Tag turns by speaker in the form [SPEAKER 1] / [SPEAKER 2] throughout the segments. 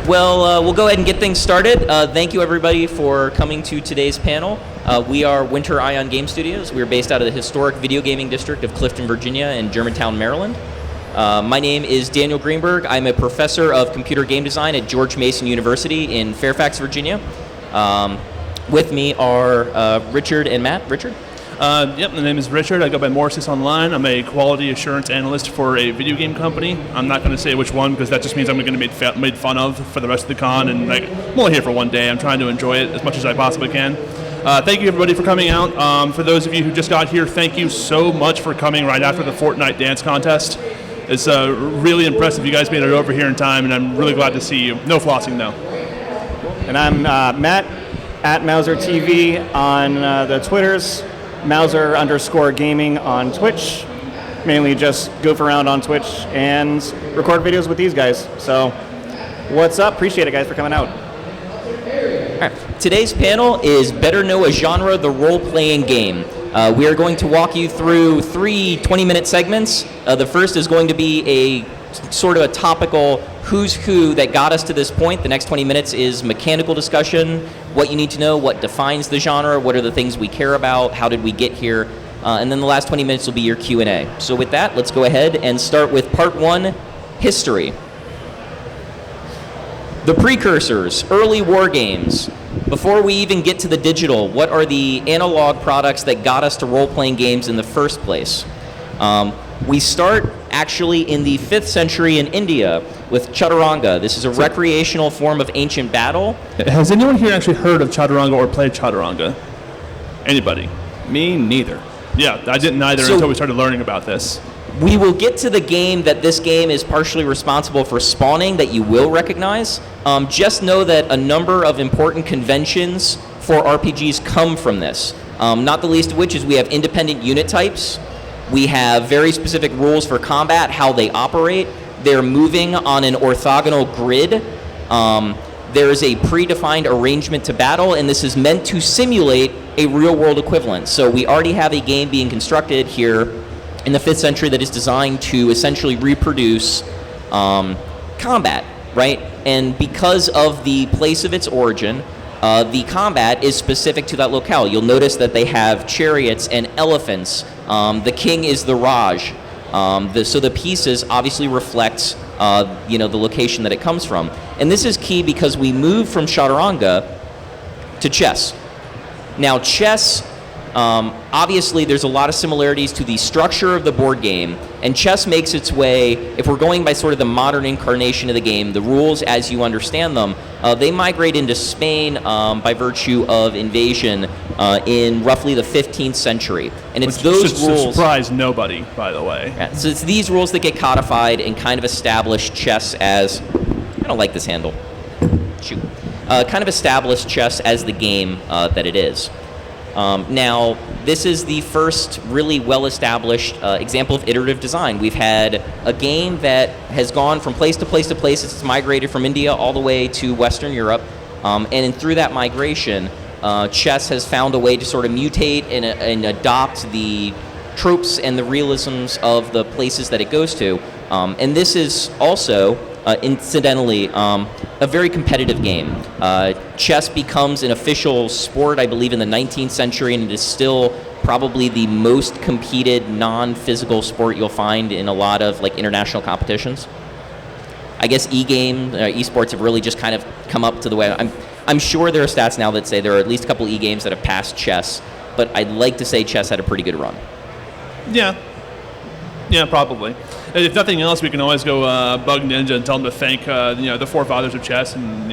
[SPEAKER 1] Well, we'll go ahead and get things started. Thank you, everybody, for coming to today's panel. We are Winterion Game Studios. We're based out of the historic video gaming district of Clifton, Virginia, and Germantown, Maryland. My name is Daniel Greenberg. I'm a professor of computer game design at George Mason University in Fairfax, Virginia. With me are Richard and Matt. Richard?
[SPEAKER 2] Yep, my name is Richard. I go by Morsis online. I'm a quality assurance analyst for a video game company. I'm not going to say which one because that just means I'm going to be made fun of for the rest of the con. And I'm only here for one day. I'm trying to enjoy it as much as I possibly can. Thank you, everybody, for coming out. For those of you who just got here, thank you so much for coming right after the Fortnite dance contest. It's really impressive. You guys made it over here in time, and I'm really glad to see you. No flossing, though.
[SPEAKER 3] And I'm Matt, at Mauser TV on the Twitters. Mauser_gaming on Twitch. Mainly just goof around on Twitch and record videos with these guys. So, what's up? Appreciate it, guys, for coming out.
[SPEAKER 1] All right. Today's panel is Better Know a Genre, the Role-Playing Game. We are going to walk you through 3 20-minute segments. The first is going to be a sort of a topical who's who that got us to this point. The next 20 minutes is mechanical discussion, what you need to know, what defines the genre, what are the things we care about, how did we get here, and then the last 20 minutes will be your Q&A. So with that, let's go ahead and start with part 1, history. The precursors, early war games. Before we even get to the digital, what are the analog products that got us to role-playing games in the first place? We start actually in the 5th century in India with Chaturanga. This is a recreational form of ancient battle.
[SPEAKER 2] Has anyone here actually heard of Chaturanga or played Chaturanga? Anybody?
[SPEAKER 3] Me, neither.
[SPEAKER 2] Yeah, I didn't either until we started learning about this.
[SPEAKER 1] We will get to the game that this game is partially responsible for spawning that you will recognize. Just know that a number of important conventions for RPGs come from this. Not the least of which is we have independent unit types. We have very specific rules for combat, how they operate. They're moving on an orthogonal grid. There is a predefined arrangement to battle, and this is meant to simulate a real-world equivalent. So we already have a game being constructed here in the 5th century that is designed to essentially reproduce combat, right? And because of the place of its origin, the combat is specific to that locale. You'll notice that they have chariots and elephants. The king is the Raj. So the pieces obviously reflect the location that it comes from. And this is key because we move from Chaturanga to chess. Now chess, obviously there's a lot of similarities to the structure of the board game, and chess makes its way, if we're going by sort of the modern incarnation of the game, the rules as you understand them, they migrate into Spain by virtue of invasion in roughly the 15th century. And it's those rules...
[SPEAKER 2] surprise nobody, by the way.
[SPEAKER 1] Yeah, so it's these rules that get codified and kind of establish chess as... I don't like this handle. Shoot. Kind of establish chess as the game that it is. Now, this is the first really well-established example of iterative design. We've had a game that has gone from place to place to place. It's migrated from India all the way to Western Europe. And through that migration, chess has found a way to sort of mutate and adopt the tropes and the realisms of the places that it goes to. And this is also... incidentally, a very competitive game. Chess becomes an official sport, I believe, in the 19th century, and it is still probably the most competed non-physical sport you'll find in a lot of international competitions. I guess esports have really just kind of come up to the way. I'm sure there are stats now that say there are at least a couple e-games that have passed chess, but I'd like to say chess had a pretty good run.
[SPEAKER 2] Yeah, probably. If nothing else, we can always go bug Ninja and tell him to thank the forefathers of chess and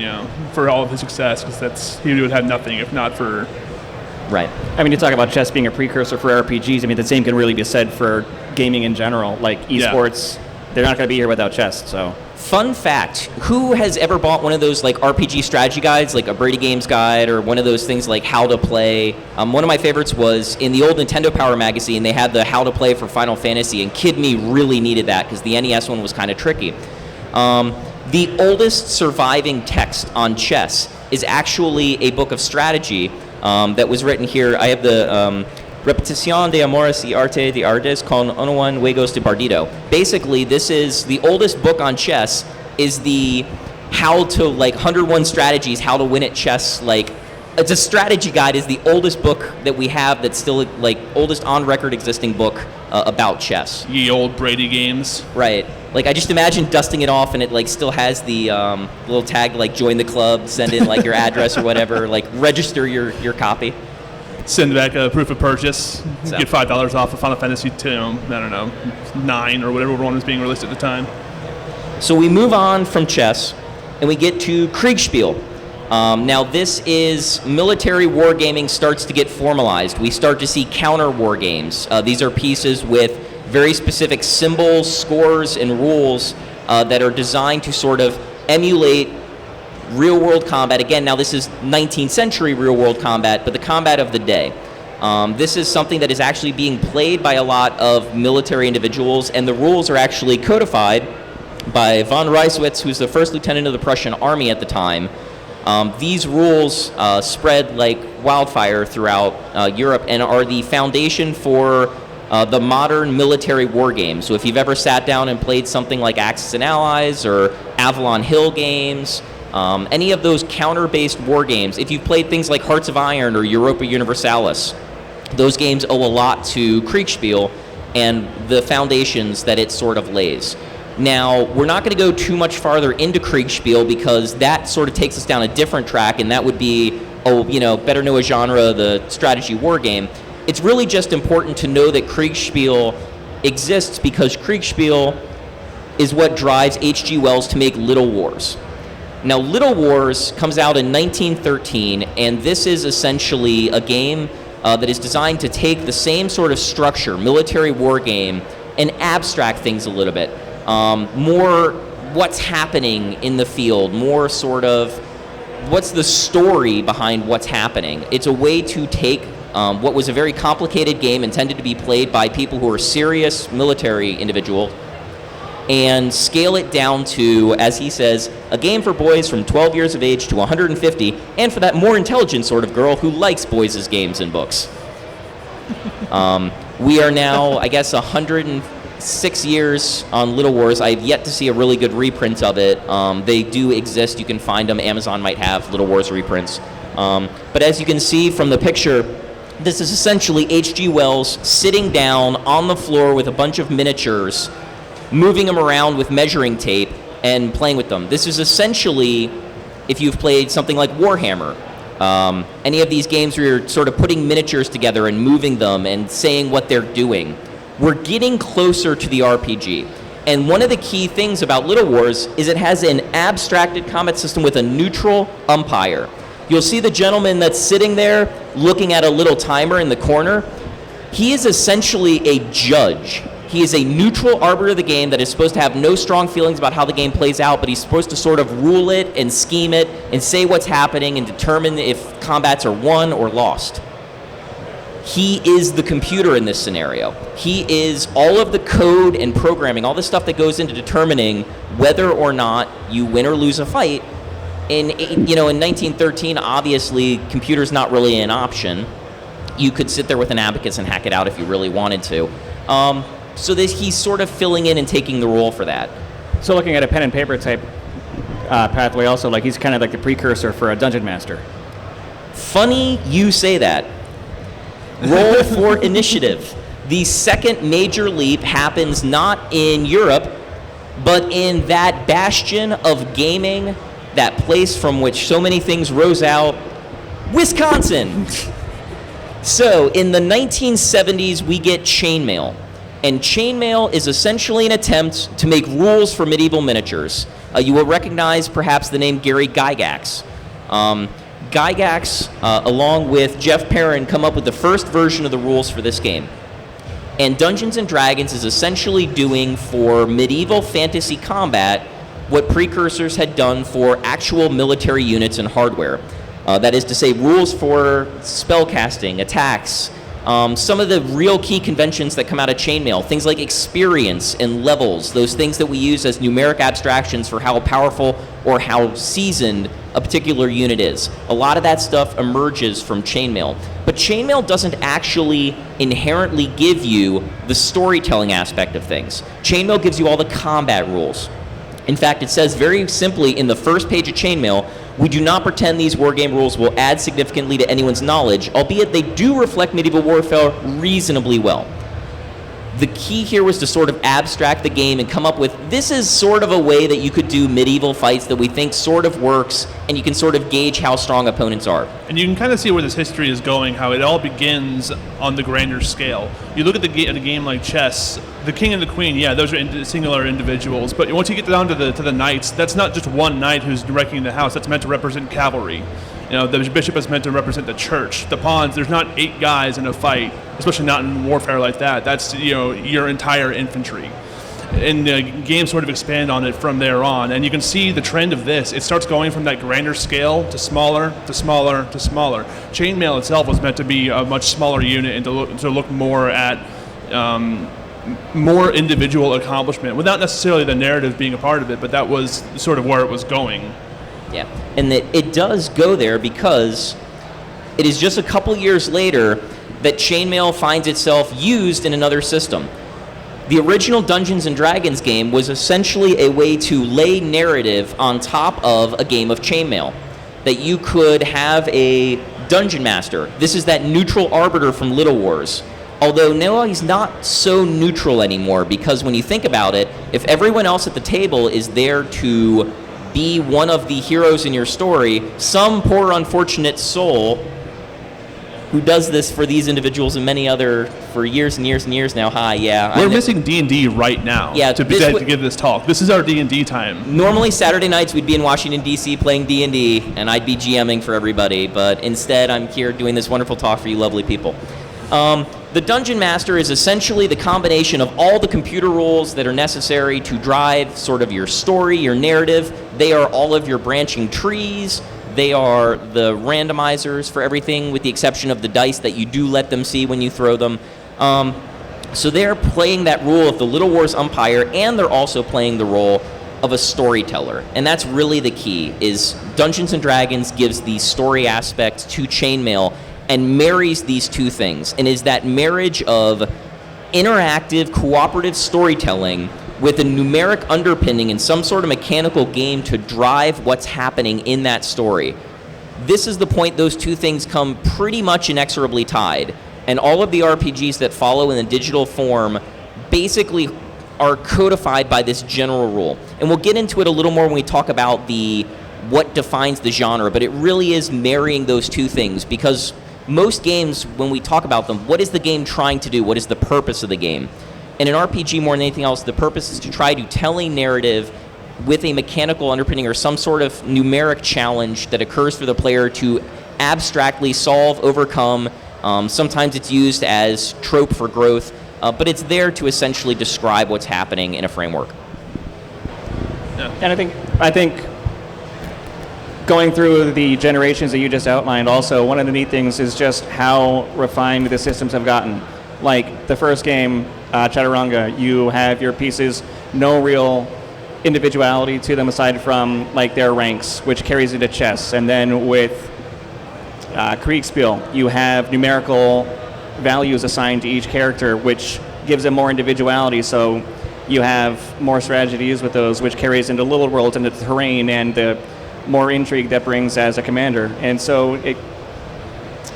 [SPEAKER 2] for all of his success, because he would have nothing if not for.
[SPEAKER 3] Right. I mean, you talk about chess being a precursor for RPGs. I mean, the same can really be said for gaming in general. Like esports, they're not going to be here without chess. So.
[SPEAKER 1] Fun fact, who has ever bought one of those RPG strategy guides, like a Brady Games guide, or one of those things like how to play? One of my favorites was in the old Nintendo Power magazine, they had the how to play for Final Fantasy, and Kid Me really needed that because the NES one was kind of tricky. The oldest surviving text on chess is actually a book of strategy that was written here. I have the Repetición de Amores y Arte de Artes con Juan Juegos de Partido. Basically, this is the oldest book on chess, is the how to, like, 101 strategies, how to win at chess. Like, it's a strategy guide. Is the oldest book that we have that's still, like, oldest on record existing book about chess.
[SPEAKER 2] Ye old Brady games.
[SPEAKER 1] Right. Like, I just imagine dusting it off and it, like, still has the little tag to, like, join the club, send in, like, your address or whatever, like, register your copy.
[SPEAKER 2] Send back a proof of purchase.
[SPEAKER 1] So.
[SPEAKER 2] Get $5 off of Final Fantasy II, I don't know, 9 or whatever one was being released at the time.
[SPEAKER 1] So we move on from chess and we get to Kriegspiel. Now this is military wargaming starts to get formalized. We start to see Counterwargames. These are pieces with very specific symbols, scores, and rules that are designed to sort of emulate real-world combat. Again, now this is 19th century real-world combat, but the combat of the day. This is something that is actually being played by a lot of military individuals, and the rules are actually codified by von Reiswitz, who's the first lieutenant of the Prussian army at the time. These rules spread like wildfire throughout Europe and are the foundation for the modern military war games. So if you've ever sat down and played something like Axis and Allies or Avalon Hill games, any of those counter-based war games, if you've played things like Hearts of Iron or Europa Universalis, those games owe a lot to Kriegspiel and the foundations that it sort of lays. Now, we're not going to go too much farther into Kriegspiel because that sort of takes us down a different track, and that would be, better know a genre, the strategy war game. It's really just important to know that Kriegspiel exists because Kriegspiel is what drives H.G. Wells to make Little Wars. Now, Little Wars comes out in 1913, and this is essentially a game that is designed to take the same sort of structure, military war game, and abstract things a little bit. More what's happening in the field, more sort of what's the story behind what's happening. It's a way to take what was a very complicated game intended to be played by people who are serious military individuals and scale it down to, as he says, a game for boys from 12 years of age to 150, and for that more intelligent sort of girl who likes boys' games and books. We are now, I guess, 106 years on Little Wars. I've yet to see a really good reprint of it. They do exist. You can find them. Amazon might have Little Wars reprints. But as you can see from the picture, this is essentially H.G. Wells sitting down on the floor with a bunch of miniatures, moving them around with measuring tape and playing with them. This is essentially, if you've played something like Warhammer, any of these games where you're sort of putting miniatures together and moving them and saying what they're doing. We're getting closer to the RPG. And one of the key things about Little Wars is it has an abstracted combat system with a neutral umpire. You'll see the gentleman that's sitting there looking at a little timer in the corner. He is essentially a judge. He is a neutral arbiter of the game that is supposed to have no strong feelings about how the game plays out, but he's supposed to sort of rule it and scheme it and say what's happening and determine if combats are won or lost. He is the computer in this scenario. He is all of the code and programming, all the stuff that goes into determining whether or not you win or lose a fight. In 1913, obviously, computer's not really an option. You could sit there with an abacus and hack it out if you really wanted to. So he's sort of filling in and taking the role for that.
[SPEAKER 3] So looking at a pen and paper type pathway also, like he's kind of like the precursor for a dungeon master.
[SPEAKER 1] Funny you say that. Roll for initiative. The second major leap happens not in Europe, but in that bastion of gaming, that place from which so many things rose out, Wisconsin. So in the 1970s, we get Chainmail. And Chainmail is essentially an attempt to make rules for medieval miniatures. You will recognize perhaps the name Gary Gygax. Gygax, along with Jeff Perrin, come up with the first version of the rules for this game. And Dungeons & Dragons is essentially doing for medieval fantasy combat what precursors had done for actual military units and hardware. That is to say, rules for spellcasting, attacks, some of the real key conventions that come out of Chainmail, things like experience and levels, those things that we use as numeric abstractions for how powerful or how seasoned a particular unit is. A lot of that stuff emerges from Chainmail. But Chainmail doesn't actually inherently give you the storytelling aspect of things. Chainmail gives you all the combat rules. In fact, it says very simply in the first page of Chainmail, we do not pretend these wargame rules will add significantly to anyone's knowledge, albeit they do reflect medieval warfare reasonably well. The key here was to sort of abstract the game and come up with, this is sort of a way that you could do medieval fights that we think sort of works, and you can sort of gauge how strong opponents are. And
[SPEAKER 2] you can kind of see where this history is going, how it all begins on the grander scale. You look at a game like chess, the king and the queen, yeah, those are singular individuals, but once you get down to the knights, that's not just one knight who's directing the house, that's meant to represent cavalry. The bishop is meant to represent the church. The pawns, there's not 8 guys in a fight, especially not in warfare like that. That's, your entire infantry. And the games sort of expand on it from there on. And you can see the trend of this. It starts going from that grander scale to smaller, to smaller, to smaller. Chainmail itself was meant to be a much smaller unit and to look more at more individual accomplishment, without necessarily the narrative being a part of it, but that was sort of where it was going.
[SPEAKER 1] Yeah, and it does go there because it is just a couple years later that Chainmail finds itself used in another system. The original Dungeons & Dragons game was essentially a way to lay narrative on top of a game of Chainmail. That you could have a dungeon master. This is that neutral arbiter from Little Wars. Although now he's not so neutral anymore, because when you think about it, if everyone else at the table is there to be one of the heroes in your story, some poor unfortunate soul who does this for these individuals and many other for years and years and years now.
[SPEAKER 2] We're missing D&D right now.
[SPEAKER 1] Yeah,
[SPEAKER 2] to give this talk. This is our D&D time.
[SPEAKER 1] Normally Saturday nights we'd be in Washington D.C. playing D&D, and I'd be GMing for everybody. But instead, I'm here doing this wonderful talk for you lovely people. The Dungeon Master is essentially the combination of all the computer rules that are necessary to drive sort of your story, your narrative. They are all of your branching trees. They are the randomizers for everything, with the exception of the dice that you do let them see when you throw them. So they're playing that role of the Little Wars umpire, and they're also playing the role of a storyteller. And that's really the key, is Dungeons & Dragons gives the story aspect to Chainmail and marries these two things, and is that marriage of interactive, cooperative storytelling with a numeric underpinning and some sort of mechanical game to drive what's happening in that story. This is the point those two things come pretty much inexorably tied, and all of the RPGs that follow in the digital form basically are codified by this general rule. And we'll get into it a little more when we talk about what defines the genre, but it really is marrying those two things, because most games, when we talk about them, what is the game trying to do? What is the purpose of the game? In an RPG, more than anything else, the purpose is to try to tell a narrative with a mechanical underpinning or some sort of numeric challenge that occurs for the player to abstractly solve, overcome. Sometimes it's used as trope for growth, but it's there to essentially describe what's happening in a framework.
[SPEAKER 3] Yeah. And I think going through the generations that you just outlined, also, one of the neat things is just how refined the systems have gotten. Like the first game, Chaturanga, you have your pieces, no real individuality to them aside from like their ranks, which carries into chess. And then with Kriegspiel, you have numerical values assigned to each character, which gives them more individuality. So you have more strategies with those, which carries into Little Worlds and the terrain and the more intrigue that brings as a commander. And so it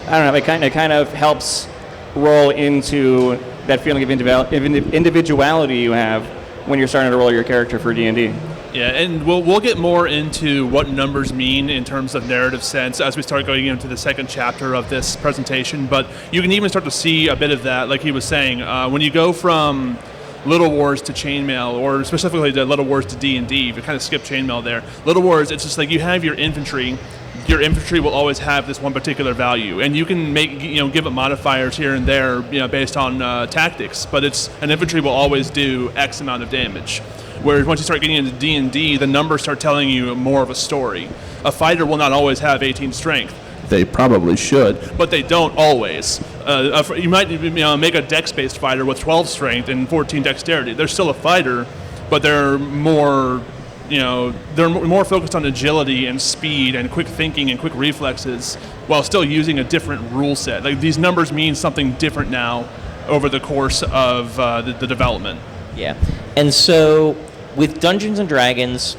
[SPEAKER 3] kind of helps roll into that feeling of individuality you have when you're starting to roll your character for D&D.
[SPEAKER 2] Yeah, and we'll get more into what numbers mean in terms of narrative sense as we start going into the second chapter of this presentation, but you can even start to see a bit of that, like he was saying. When you go from Little Wars to Chainmail, or specifically to Little Wars to D&D, we kind of skip Chainmail there. Little Wars, it's just like you have your infantry. Your infantry will always have this one particular value, and you can give it modifiers here and there, based on tactics. But an infantry will always do X amount of damage. Whereas once you start getting into D&D, the numbers start telling you more of a story. A fighter will not always have 18 strength. They probably should, but they don't always. You might make a dex-based fighter with 12 strength and 14 dexterity. They're still a fighter, but they're more focused on agility and speed and quick thinking and quick reflexes, while still using a different rule set. Like, these numbers mean something different now over the course of the development.
[SPEAKER 1] Yeah, and so with Dungeons and Dragons,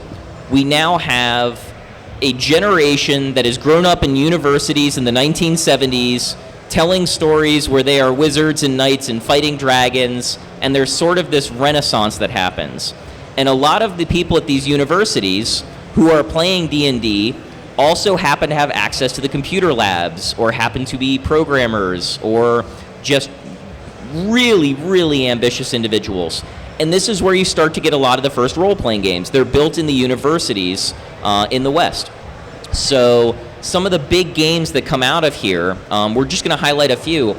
[SPEAKER 1] we now have a generation that has grown up in universities in the 1970s, telling stories where they are wizards and knights and fighting dragons, and there's sort of this renaissance that happens. And a lot of the people at these universities who are playing D&D also happen to have access to the computer labs, or happen to be programmers, or just really, really ambitious individuals. And this is where you start to get a lot of the first role-playing games. They're built in the universities in the West. So some of the big games that come out of here, we're just going to highlight a few.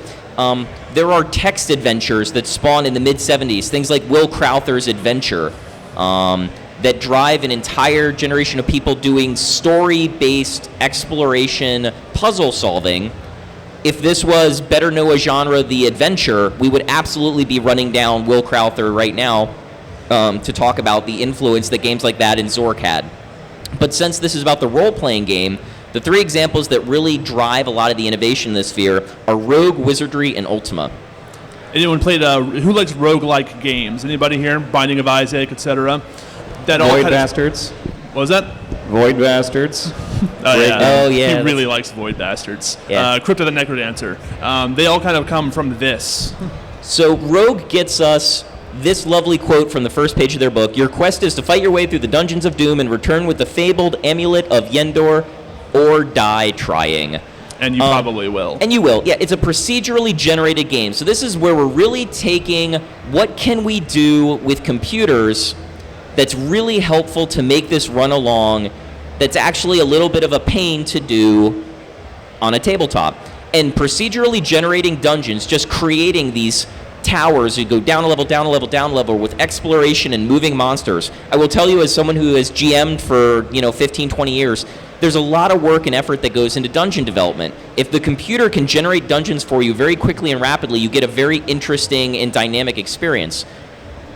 [SPEAKER 1] There are text adventures that spawn in the mid-'70s, things like Will Crowther's Adventure, that drive an entire generation of people doing story-based exploration, puzzle solving. If this was better know a genre, the adventure, we would absolutely be running down Will Crowther right now to talk about the influence that games like that and Zork had. But since this is about the role-playing game, the three examples that really drive a lot of the innovation in this sphere are Rogue, Wizardry, and Ultima.
[SPEAKER 2] Anyone played, who likes roguelike games? Anybody here? Binding of Isaac, etc.?
[SPEAKER 3] Void Bastards.
[SPEAKER 2] What was that?
[SPEAKER 3] Void Bastards.
[SPEAKER 1] Oh, yeah.
[SPEAKER 2] He really likes Void Bastards.
[SPEAKER 1] Yeah.
[SPEAKER 2] Crypt of the Necrodancer. They all kind of come from this.
[SPEAKER 1] So Rogue gets us this lovely quote from the first page of their book. Your quest is to fight your way through the dungeons of doom and return with the fabled amulet of Yendor, or die trying.
[SPEAKER 2] And you probably will.
[SPEAKER 1] And you will. Yeah, it's a procedurally generated game. So this is where we're really taking what can we do with computers that's really helpful to make this run along, that's actually a little bit of a pain to do on a tabletop. And procedurally generating dungeons, just creating these towers, you go down a level, down a level, down a level with exploration and moving monsters. I will tell you, as someone who has GM'd for 15, 20 years, there's a lot of work and effort that goes into dungeon development. If the computer can generate dungeons for you very quickly and rapidly, you get a very interesting and dynamic experience.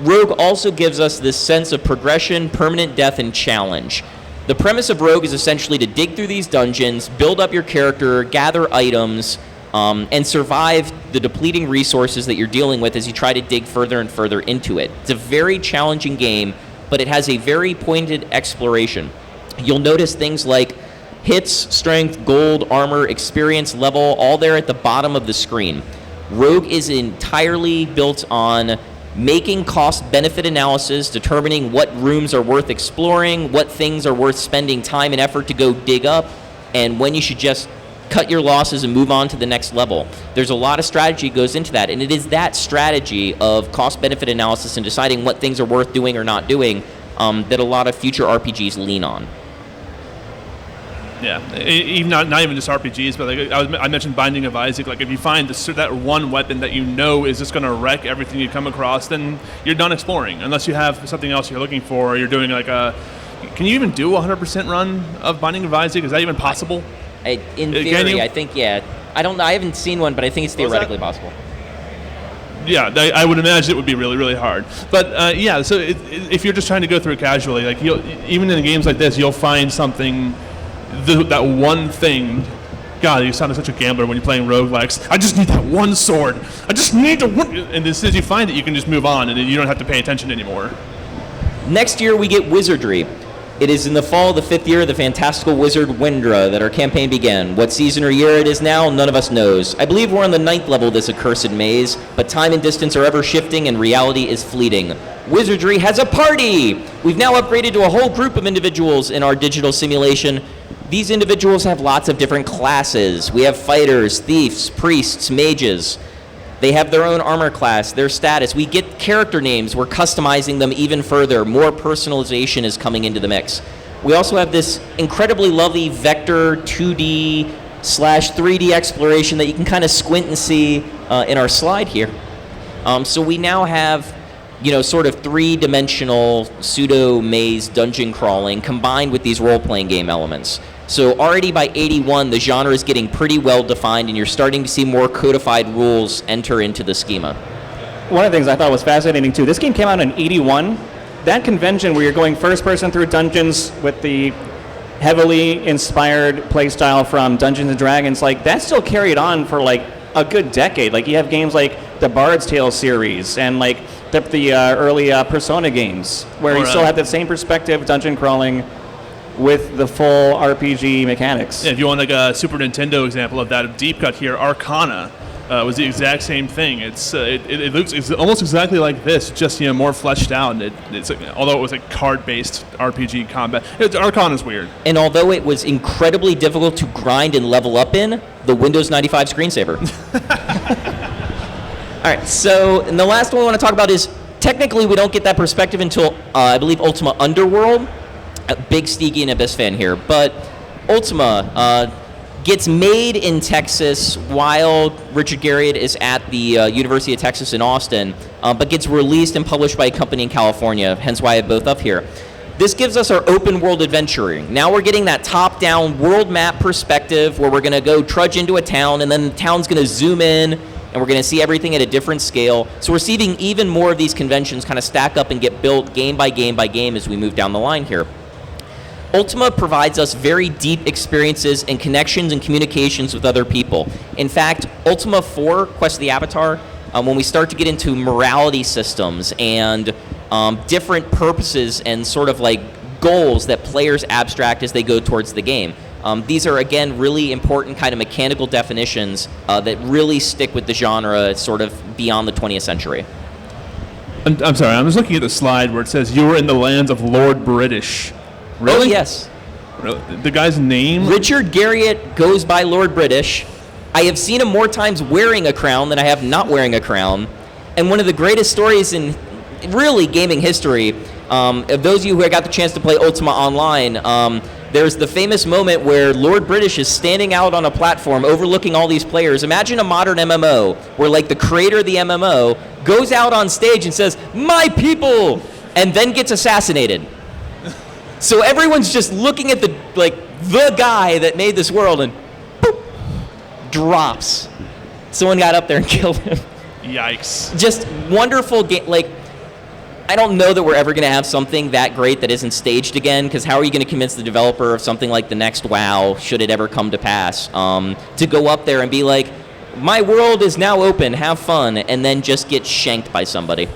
[SPEAKER 1] Rogue also gives us this sense of progression, permanent death, and challenge. The premise of Rogue is essentially to dig through these dungeons, build up your character, gather items, and survive the depleting resources that you're dealing with as you try to dig further and further into it. It's a very challenging game, but it has a very pointed exploration. You'll notice things like hits, strength, gold, armor, experience, level, all there at the bottom of the screen. Rogue is entirely built on making cost-benefit analysis, determining what rooms are worth exploring, what things are worth spending time and effort to go dig up, and when you should just cut your losses and move on to the next level. There's a lot of strategy goes into that, and it is that strategy of cost-benefit analysis and deciding what things are worth doing or not doing that a lot of future RPGs lean on.
[SPEAKER 2] Yeah, even not even just RPGs, but like I mentioned Binding of Isaac. Like if you find that one weapon that you know is just going to wreck everything you come across, then you're done exploring. Unless you have something else you're looking for, or you're doing like a... Can you even do a 100% run of Binding of Isaac? Is that even possible?
[SPEAKER 1] In theory, I think, yeah. I haven't seen one, but I think it's theoretically possible.
[SPEAKER 2] Yeah, I would imagine it would be really, really hard. But yeah, so if you're just trying to go through it casually, like even in games like this, you'll find something... that one thing. God, you sound like such a gambler when you're playing roguelikes. I just need that one sword. I just need the one. And as soon as you find it, you can just move on, and you don't have to pay attention anymore.
[SPEAKER 1] Next year, we get Wizardry. It is in the fall of the 5th year of the fantastical wizard Windra that our campaign began. What season or year it is now, none of us knows. I believe we're on the 9th level of this accursed maze, but time and distance are ever shifting and reality is fleeting. Wizardry has a party! We've now upgraded to a whole group of individuals in our digital simulation. These individuals have lots of different classes. We have fighters, thieves, priests, mages. They have their own armor class, their status. We get character names. We're customizing them even further. More personalization is coming into the mix. We also have this incredibly lovely vector 2D/3D exploration that you can kind of squint and see in our slide here. So we now have, sort of three-dimensional pseudo-maze dungeon crawling combined with these role-playing game elements. So already by 81, the genre is getting pretty well defined, and you're starting to see more codified rules enter into the schema.
[SPEAKER 3] One of the things I thought was fascinating too, this game came out in 81. That convention where you're going first person through dungeons with the heavily inspired playstyle from Dungeons and Dragons, like that still carried on for like a good decade. Like you have games like the Bard's Tale series and like the early Persona games, where you still have that same perspective, dungeon crawling, with the full RPG mechanics.
[SPEAKER 2] Yeah, if you want like a Super Nintendo example of that, of deep cut here, Arcana was the exact same thing. It looks almost exactly like this, just more fleshed out. Although it was a card-based RPG combat, Arcana's weird.
[SPEAKER 1] And although it was incredibly difficult to grind and level up in, the Windows 95 screensaver. All right, so and the last one I want to talk about is technically we don't get that perspective until I believe Ultima Underworld. A big Steaky and Abyss fan here, but Ultima gets made in Texas while Richard Garriott is at the University of Texas in Austin, but gets released and published by a company in California, hence why I have both up here. This gives us our open world adventuring. Now we're getting that top-down world map perspective where we're going to go trudge into a town, and then the town's going to zoom in, and we're going to see everything at a different scale. So we're seeing even more of these conventions kind of stack up and get built game by game by game as we move down the line here. Ultima provides us very deep experiences and connections and communications with other people. In fact, Ultima 4, Quest of the Avatar, when we start to get into morality systems and different purposes and sort of like goals that players abstract as they go towards the game. These are, again, really important kind of mechanical definitions that really stick with the genre sort of beyond the 20th century.
[SPEAKER 2] I'm sorry, I'm just looking at the slide where it says you were in the lands of Lord British. Really?
[SPEAKER 1] Oh, yes.
[SPEAKER 2] Really? The guy's name?
[SPEAKER 1] Richard Garriott goes by Lord British. I have seen him more times wearing a crown than I have not wearing a crown. And one of the greatest stories in really gaming history, of those of you who got the chance to play Ultima Online, there's the famous moment where Lord British is standing out on a platform overlooking all these players. Imagine a modern MMO where like the creator of the MMO goes out on stage and says, "My people," and then gets assassinated. So everyone's just looking at the guy that made this world, and boop, drops. Someone got up there and killed him.
[SPEAKER 2] Yikes.
[SPEAKER 1] Just wonderful game. Like, I don't know that we're ever going to have something that great that isn't staged again, because how are you going to convince the developer of something like the next WoW, should it ever come to pass, to go up there and be like, my world is now open, have fun, and then just get shanked by somebody.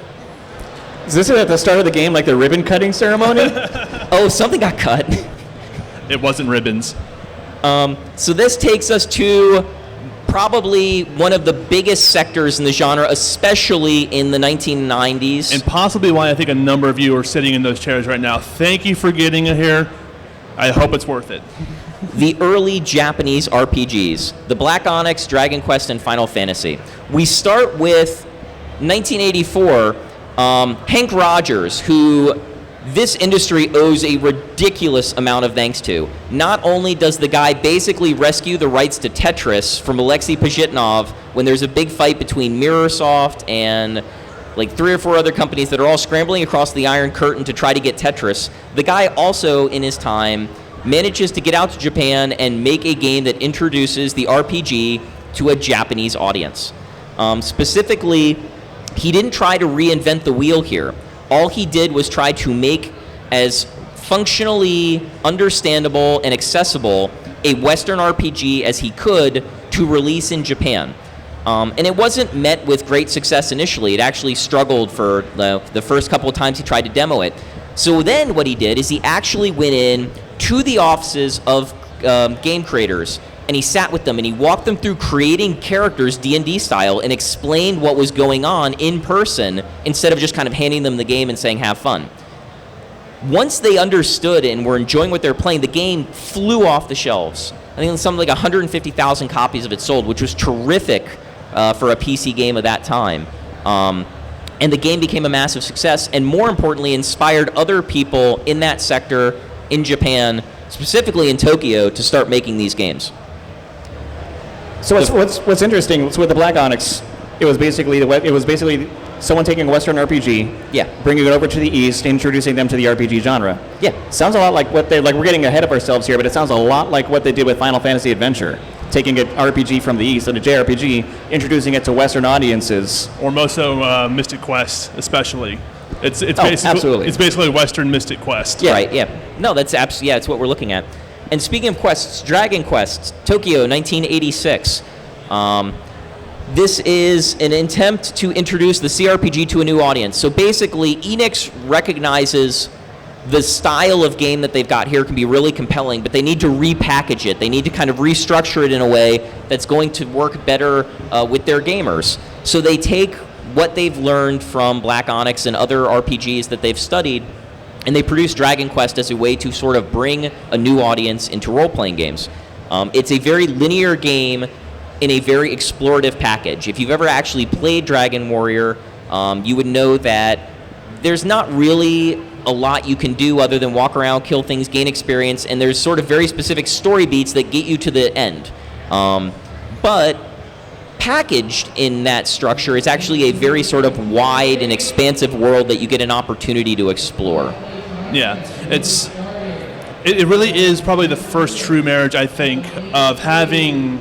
[SPEAKER 3] Is this at the start of the game, like the ribbon cutting ceremony?
[SPEAKER 1] Oh, something got cut.
[SPEAKER 2] It wasn't ribbons.
[SPEAKER 1] So this takes us to probably one of the biggest sectors in the genre, especially in the 1990s.
[SPEAKER 2] And possibly why I think a number of you are sitting in those chairs right now. Thank you for getting it here. I hope it's worth it.
[SPEAKER 1] The early Japanese RPGs, the Black Onyx, Dragon Quest, and Final Fantasy. We start with 1984, Hank Rogers, who this industry owes a ridiculous amount of thanks to. Not only does the guy basically rescue the rights to Tetris from Alexei Pajitnov when there's a big fight between Mirrorsoft and like 3 or 4 other companies that are all scrambling across the Iron Curtain to try to get Tetris, the guy also, in his time, manages to get out to Japan and make a game that introduces the RPG to a Japanese audience. Specifically, he didn't try to reinvent the wheel here. All he did was try to make as functionally understandable and accessible a Western RPG as he could to release in Japan. And it wasn't met with great success initially. It actually struggled for the first couple of times he tried to demo it. So then what he did is he actually went in to the offices of game creators, and he sat with them and he walked them through creating characters D&D style and explained what was going on in person instead of just kind of handing them the game and saying have fun. Once they understood and were enjoying what they were playing, the game flew off the shelves. I think something like 150,000 copies of it sold, which was terrific for a PC game of that time. And the game became a massive success, and more importantly, inspired other people in that sector in Japan, specifically in Tokyo, to start making these games.
[SPEAKER 3] So what's interesting? So with the Black Onyx, it was basically someone taking a Western RPG, bringing it over to the East, introducing them to the RPG genre.
[SPEAKER 1] Yeah,
[SPEAKER 3] sounds a lot like what they like. We're getting ahead of ourselves here, but it sounds a lot like what they did with Final Fantasy Adventure, taking an RPG from the East and a JRPG, introducing it to Western audiences.
[SPEAKER 2] Or Moso Mystic Quest, especially. It's basically
[SPEAKER 3] absolutely.
[SPEAKER 2] It's basically Western Mystic Quest.
[SPEAKER 1] Yeah. Right. Yeah. No, that's it's what we're looking at. And speaking of quests, Dragon Quest, Tokyo, 1986. This is an attempt to introduce the CRPG to a new audience. So basically, Enix recognizes the style of game that they've got here can be really compelling, but they need to repackage it. They need to kind of restructure it in a way that's going to work better with their gamers. So they take what they've learned from Black Onyx and other RPGs that they've studied, and they produce Dragon Quest as a way to sort of bring a new audience into role-playing games. It's a very linear game in a very explorative package. If you've ever actually played Dragon Warrior, you would know that there's not really a lot you can do other than walk around, kill things, gain experience, and there's sort of very specific story beats that get you to the end. But packaged in that structure is actually a very sort of wide and expansive world that you get an opportunity to explore.
[SPEAKER 2] Yeah, it really is probably the first true marriage, I think, of having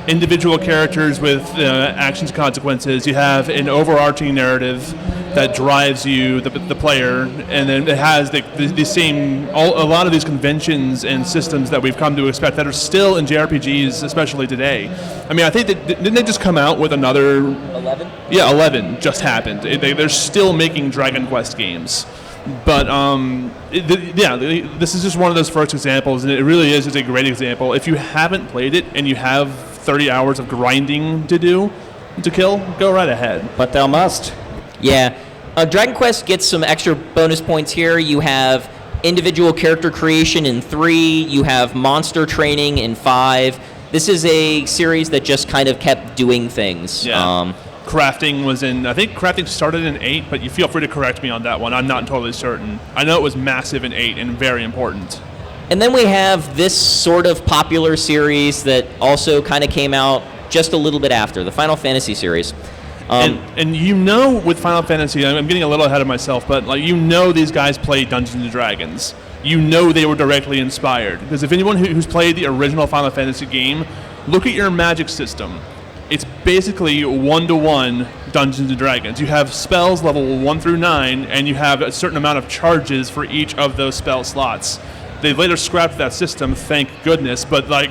[SPEAKER 2] individual characters with actions and consequences. You have an overarching narrative that drives you, the player, and then it has the same, a lot of these conventions and systems that we've come to expect that are still in JRPGs, especially today. I mean, I think that, didn't they just come out with another...
[SPEAKER 1] 11?
[SPEAKER 2] Yeah, 11 just happened. They're still making Dragon Quest games. But this is just one of those first examples, and it really is just a great example. If you haven't played it and you have 30 hours of grinding to kill, go right ahead.
[SPEAKER 3] But thou must.
[SPEAKER 1] Yeah. Dragon Quest gets some extra bonus points here. You have individual character creation in 3. You have monster training in 5. This is a series that just kind of kept doing things.
[SPEAKER 2] Yeah. Crafting was in, I think crafting started in 8, but you feel free to correct me on that one. I'm not totally certain. I know it was massive in 8 and very important.
[SPEAKER 1] And then we have this sort of popular series that also kind of came out just a little bit after, the Final Fantasy series.
[SPEAKER 2] And you know, with Final Fantasy, I'm getting a little ahead of myself, but like, you know, these guys play Dungeons & Dragons. You know they were directly inspired. Because if anyone who's played the original Final Fantasy game, look at your magic system. It's basically one-to-one Dungeons & Dragons. You have spells level 1 through 9, and you have a certain amount of charges for each of those spell slots. They later scrapped that system, thank goodness, but like...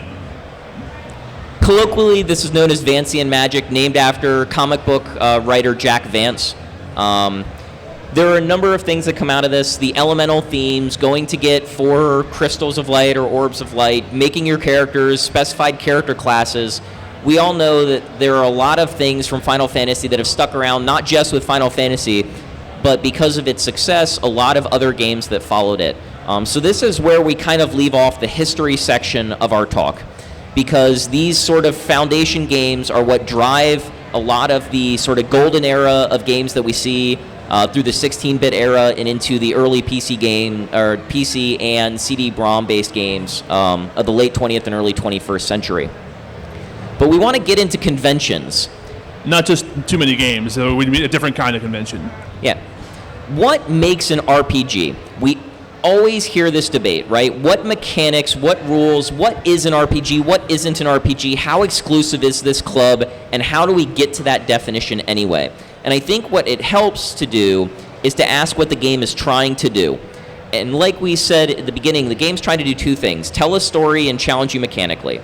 [SPEAKER 1] Colloquially, this is known as Vancian magic, named after comic book writer Jack Vance. There are a number of things that come out of this. The elemental themes, going to get 4 crystals of light or orbs of light, making your characters, specified character classes. We all know that there are a lot of things from Final Fantasy that have stuck around, not just with Final Fantasy, but because of its success, a lot of other games that followed it. So this is where we kind of leave off the history section of our talk, because these sort of foundation games are what drive a lot of the sort of golden era of games that we see through the 16-bit era and into the early PC game, or PC and CD-ROM-based games of the late 20th and early 21st century. But we want to get into conventions.
[SPEAKER 2] Not just too many games, so we need a different kind of convention.
[SPEAKER 1] Yeah. What makes an RPG? We always hear this debate, right? What mechanics, what rules, what is an RPG, what isn't an RPG, how exclusive is this club, and how do we get to that definition anyway? And I think what it helps to do is to ask what the game is trying to do. And like we said at the beginning, the game's trying to do 2 things: tell a story and challenge you mechanically.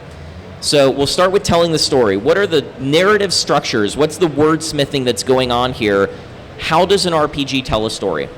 [SPEAKER 1] So we'll start with telling the story. What are the narrative structures? What's the wordsmithing that's going on here? How does an RPG tell a story?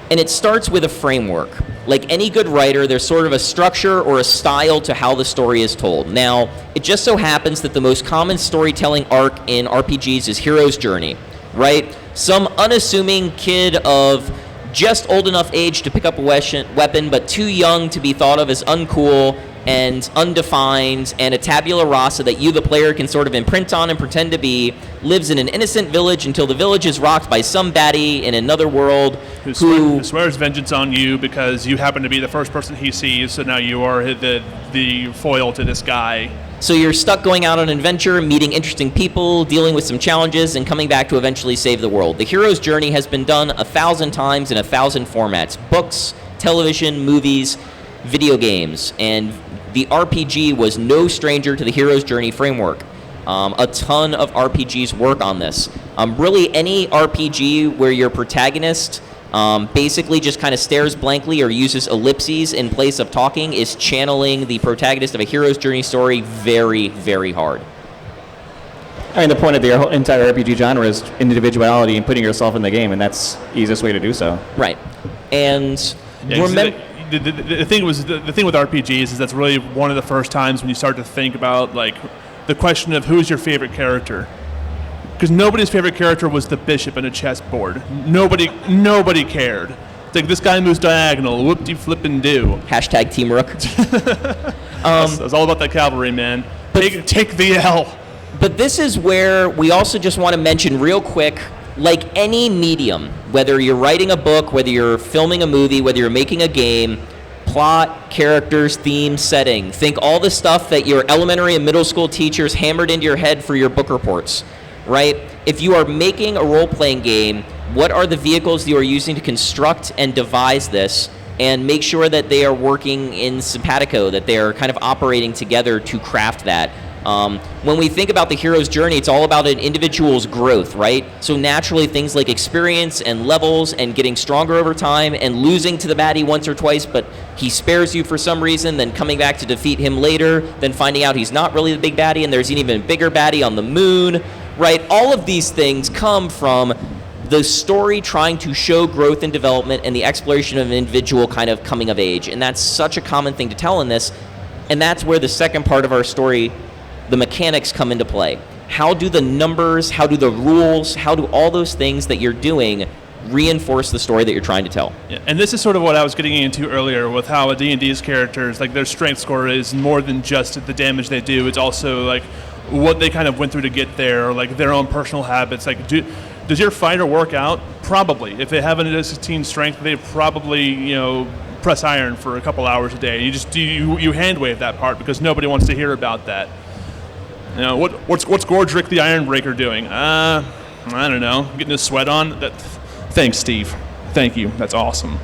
[SPEAKER 1] And it starts with a framework. Like any good writer, there's sort of a structure or a style to how the story is told. Now, it just so happens that the most common storytelling arc in RPGs is hero's journey, right? Some unassuming kid of just old enough age to pick up a weapon, but too young to be thought of as uncool and undefined, and a tabula rasa that you, the player, can sort of imprint on and pretend to be, lives in an innocent village until the village is rocked by some baddie in another world
[SPEAKER 2] who swears vengeance on you because you happen to be the first person he sees, so now you are the foil to this guy.
[SPEAKER 1] So you're stuck going out on an adventure, meeting interesting people, dealing with some challenges, and coming back to eventually save the world. The hero's journey has been done 1,000 times in 1,000 formats: books, television, movies, video games, and the RPG was no stranger to the hero's journey framework. A ton of RPGs work on this. Really, any RPG where your protagonist basically just kind of stares blankly or uses ellipses in place of talking is channeling the protagonist of a hero's journey story very, very hard.
[SPEAKER 3] I mean, the point of the whole entire RPG genre is individuality and putting yourself in the game, and that's the easiest way to do so.
[SPEAKER 1] Right. And remember,
[SPEAKER 2] the thing with RPGs is that's really one of the first times when you start to think about like the question of who's your favorite character. Because nobody's favorite character was the bishop in a chessboard. Nobody cared. It's like, this guy moves diagonal, whoop-de-flip-and-do.
[SPEAKER 1] hashtag Team Rook.
[SPEAKER 2] It's all about that cavalry, man. Take the L.
[SPEAKER 1] But this is where we also just want to mention real quick, like any medium, whether you're writing a book, whether you're filming a movie, whether you're making a game, plot, characters, theme, setting. Think all the stuff that your elementary and middle school teachers hammered into your head for your book reports, right? If you are making a role-playing game, what are the vehicles you are using to construct and devise this, and make sure that they are working in simpatico, that they are kind of operating together to craft that. When we think about the hero's journey, it's all about an individual's growth, right? So naturally, things like experience and levels and getting stronger over time and losing to the baddie once or twice, but he spares you for some reason, then coming back to defeat him later, then finding out he's not really the big baddie and there's an even bigger baddie on the moon, right? All of these things come from the story trying to show growth and development and the exploration of an individual kind of coming of age. And that's such a common thing to tell in this. And that's where the second part of our story, the mechanics, come into play. How do the numbers, how do the rules, how do all those things that you're doing reinforce the story that you're trying to tell?
[SPEAKER 2] Yeah, and this is sort of what I was getting into earlier with how a D&D's characters, like their strength score is more than just the damage they do. It's also like what they kind of went through to get there, or like their own personal habits. Like, does your fighter work out? Probably. If they have an 16 strength, they probably, press iron for a couple hours a day. You hand wave that part because nobody wants to hear about that. What's Gordrick the Ironbreaker doing? I don't know. Getting his sweat on. Thanks, Steve. Thank you. That's awesome.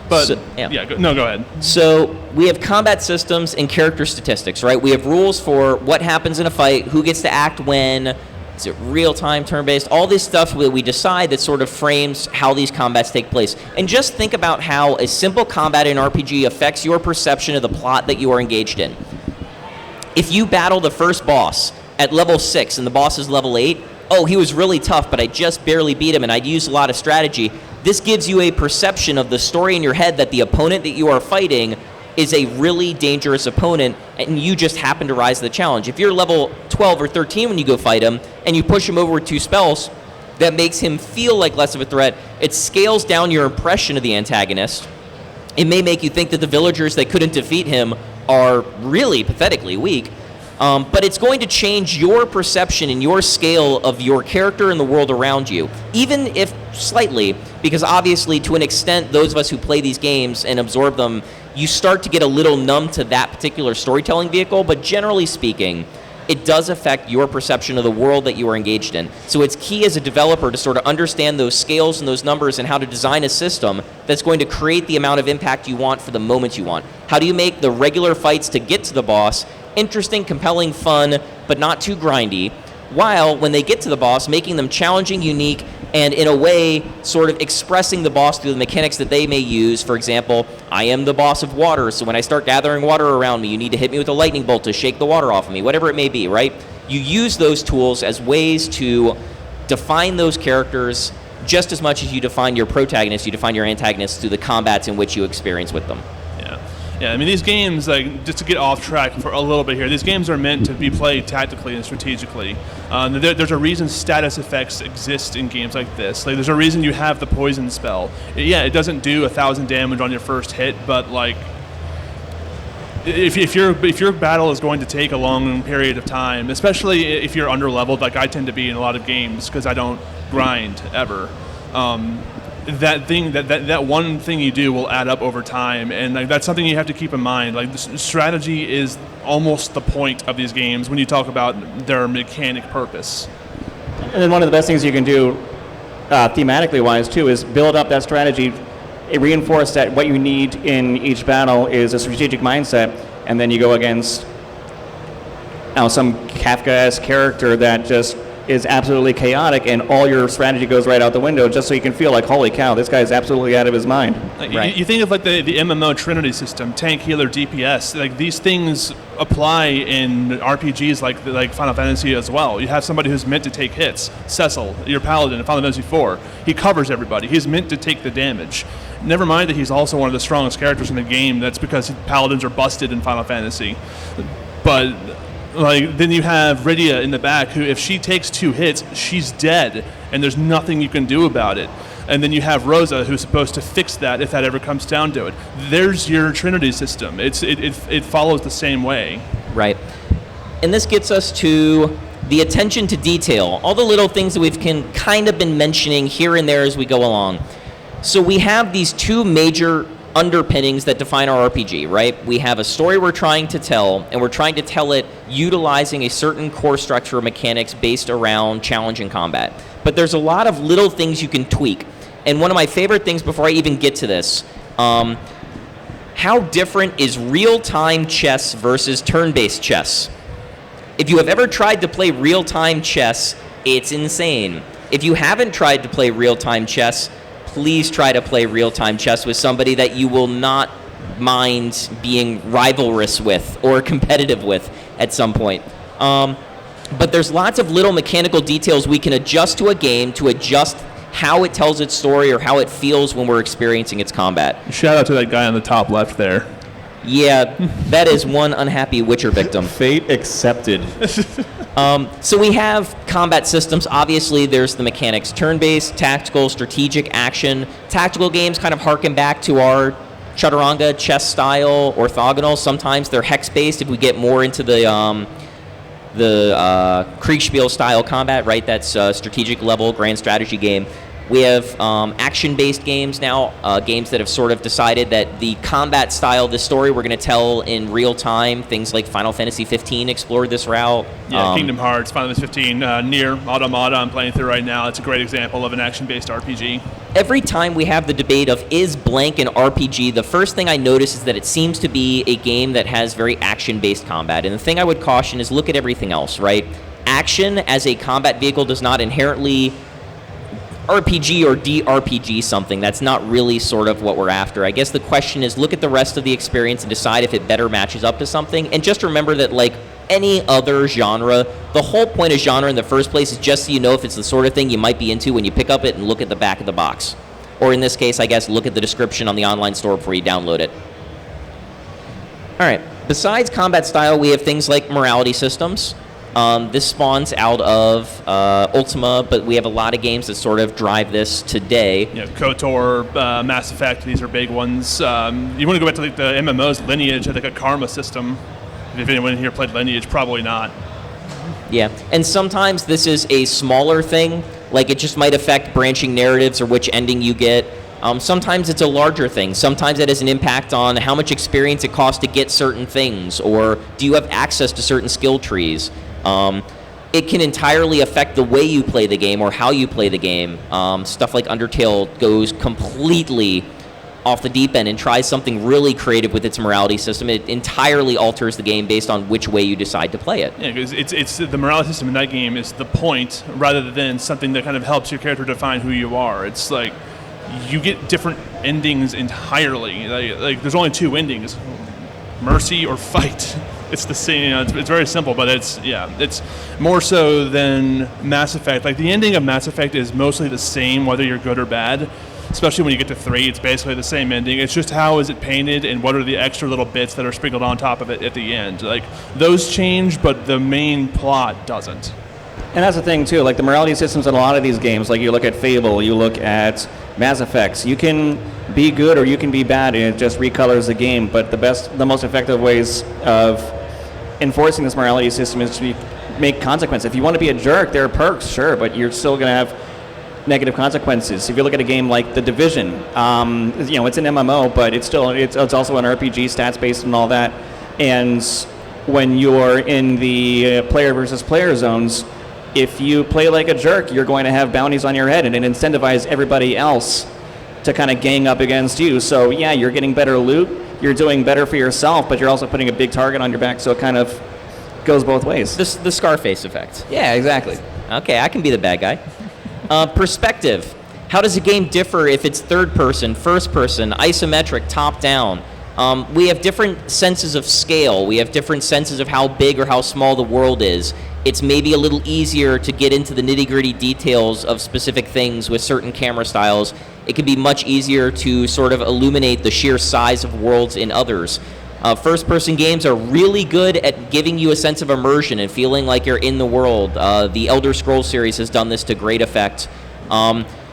[SPEAKER 2] But
[SPEAKER 1] So,
[SPEAKER 2] go ahead.
[SPEAKER 1] So we have combat systems and character statistics, right? We have rules for what happens in a fight, who gets to act when, is it real-time, turn-based, all this stuff that we decide that sort of frames how these combats take place. And just think about how a simple combat in RPG affects your perception of the plot that you are engaged in. If you battle the first boss at level 6 and the boss is level 8, oh, he was really tough, but I just barely beat him and I'd used a lot of strategy. This gives you a perception of the story in your head that the opponent that you are fighting is a really dangerous opponent and you just happen to rise to the challenge. If you're level 12 or 13 when you go fight him and you push him over with 2 spells, that makes him feel like less of a threat. It scales down your impression of the antagonist. It may make you think that the villagers that couldn't defeat him are really pathetically weak, but it's going to change your perception and your scale of your character and the world around you, even if slightly, because obviously to an extent those of us who play these games and absorb them, you start to get a little numb to that particular storytelling vehicle, but generally speaking, it does affect your perception of the world that you are engaged in. So it's key as a developer to sort of understand those scales and those numbers and how to design a system that's going to create the amount of impact you want for the moment you want. How do you make the regular fights to get to the boss interesting, compelling, fun, but not too grindy, while when they get to the boss, making them challenging, unique, and in a way sort of expressing the boss through the mechanics that they may use. For example, I am the boss of water, so when I start gathering water around me, you need to hit me with a lightning bolt to shake the water off of me, whatever it may be, right? You use those tools as ways to define those characters just as much as you define your protagonist, you define your antagonists through the combats in which you experience with them.
[SPEAKER 2] Yeah, I mean, these games, like, just to get off track for a little bit here, these games are meant to be played tactically and strategically. There's a reason status effects exist in games like this. Like, there's a reason you have the poison spell. Yeah, it doesn't do 1,000 damage on your first hit, but, like, if your battle is going to take a long period of time, especially if you're under-leveled, like I tend to be in a lot of games because I don't grind ever, that one thing you do will add up over time, and like, that's something you have to keep in mind. Like, strategy is almost the point of these games when you talk about their mechanic purpose.
[SPEAKER 3] And then one of the best things you can do, thematically wise too, is build up that strategy, reinforce that what you need in each battle is a strategic mindset, and then you go against some Kafkaesque character that just is absolutely chaotic, and all your strategy goes right out the window, just so you can feel like, holy cow, this guy's absolutely out of his mind.
[SPEAKER 2] Right. You think of like the MMO Trinity system, tank, healer, DPS. Like these things apply in RPGs like Final Fantasy as well. You have somebody who's meant to take hits. Cecil, your paladin in Final Fantasy IV, he covers everybody. He's meant to take the damage. Never mind that he's also one of the strongest characters in the game. That's because paladins are busted in Final Fantasy. But like then you have Rydia in the back, who if she takes 2 hits, she's dead, and there's nothing you can do about it. And then you have Rosa, who's supposed to fix that if that ever comes down to it. There's your Trinity system. It follows the same way.
[SPEAKER 1] Right. And this gets us to the attention to detail, all the little things that we've kind of been mentioning here and there as we go along. So we have these 2 major underpinnings that define our RPG, right? We have a story we're trying to tell, and we're trying to tell it utilizing a certain core structure or mechanics based around challenge and combat. But there's a lot of little things you can tweak. And one of my favorite things before I even get to this, how different is real-time chess versus turn-based chess? If you have ever tried to play real-time chess, it's insane. If you haven't tried to play real-time chess, please try to play real-time chess with somebody that you will not mind being rivalrous with or competitive with at some point. But there's lots of little mechanical details we can adjust to a game to adjust how it tells its story or how it feels when we're experiencing its combat.
[SPEAKER 2] Shout out to that guy on the top left there.
[SPEAKER 1] Yeah, that is one unhappy Witcher victim.
[SPEAKER 3] Fate accepted.
[SPEAKER 1] So we have combat systems. Obviously, there's the mechanics: turn-based, tactical, strategic, action. Tactical games kind of harken back to our chaturanga chess style, orthogonal. Sometimes they're hex-based if we get more into the Kriegspiel style combat, right? That's strategic level, grand strategy game. We have action-based games now, games that have sort of decided that the combat style of the story we're going to tell in real time. Things like Final Fantasy 15 explored this route.
[SPEAKER 2] Yeah, Kingdom Hearts, Final Fantasy 15, Nier Automata I'm playing through right now. It's a great example of an action-based RPG.
[SPEAKER 1] Every time we have the debate of is blank an RPG, the first thing I notice is that it seems to be a game that has very action-based combat. And the thing I would caution is look at everything else, right? Action as a combat vehicle does not inherently RPG or DRPG something. That's not really sort of what we're after. I guess the question is look at the rest of the experience and decide if it better matches up to something. And just remember that like any other genre, the whole point of genre in the first place is just so you know if it's the sort of thing you might be into when you pick up it and look at the back of the box. Or in this case, I guess, look at the description on the online store before you download it. All right. Besides combat style, we have things like morality systems. This spawns out of Ultima, but we have a lot of games that sort of drive this today.
[SPEAKER 2] Yeah, KOTOR, Mass Effect, these are big ones. You want to go back to like the MMOs, Lineage, like a karma system. If anyone here played Lineage, probably not.
[SPEAKER 1] Yeah, and sometimes this is a smaller thing, like it just might affect branching narratives or which ending you get. Sometimes it's a larger thing. Sometimes it has an impact on how much experience it costs to get certain things, or do you have access to certain skill trees. It can entirely affect the way you play the game or how you play the game. Stuff like Undertale goes completely off the deep end and tries something really creative with its morality system. It entirely alters the game based on which way you decide to play it.
[SPEAKER 2] Yeah, because it's the morality system in that game is the point rather than something that kind of helps your character define who you are. It's like you get different endings entirely. Like there's only 2 endings: mercy or fight. It's the same. You know, it's very simple, but it's more so than Mass Effect. Like the ending of Mass Effect is mostly the same, whether you're good or bad. Especially when you get to 3, it's basically the same ending. It's just how is it painted and what are the extra little bits that are sprinkled on top of it at the end. Like those change, but the main plot doesn't.
[SPEAKER 3] And that's the thing too. Like the morality systems in a lot of these games. Like you look at Fable, you look at Mass Effects. You can be good or you can be bad, and it just recolors the game. But the most effective ways of enforcing this morality system is to make consequences. If you want to be a jerk, there are perks, sure, but you're still going to have negative consequences. If you look at a game like The Division, it's an MMO, but it's also an RPG, stats based and all that. And when you're in the player versus player zones, if you play like a jerk, you're going to have bounties on your head, and it incentivizes everybody else to kind of gang up against you. So yeah, you're getting better loot, you're doing better for yourself, but you're also putting a big target on your back, so it kind of goes both ways.
[SPEAKER 1] The Scarface effect.
[SPEAKER 3] Yeah, exactly.
[SPEAKER 1] Okay, I can be the bad guy. Perspective. How does a game differ if it's third person, first person, isometric, top down? We have different senses of scale. We have different senses of how big or how small the world is. It's maybe a little easier to get into the nitty-gritty details of specific things with certain camera styles. It can be much easier to sort of illuminate the sheer size of worlds in others. First-person games are really good at giving you a sense of immersion and feeling like you're in the world. The Elder Scrolls series has done this to great effect.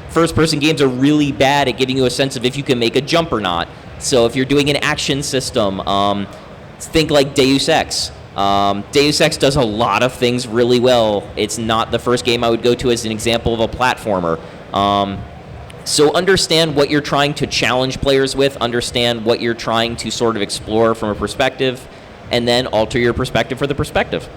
[SPEAKER 1] First-person games are really bad at giving you a sense of if you can make a jump or not. So if you're doing an action system, think like Deus Ex. Deus Ex does a lot of things really well. It's not the first game I would go to as an example of a platformer. So understand what you're trying to challenge players with, understand what you're trying to sort of explore from a perspective, and then alter your perspective for the perspective.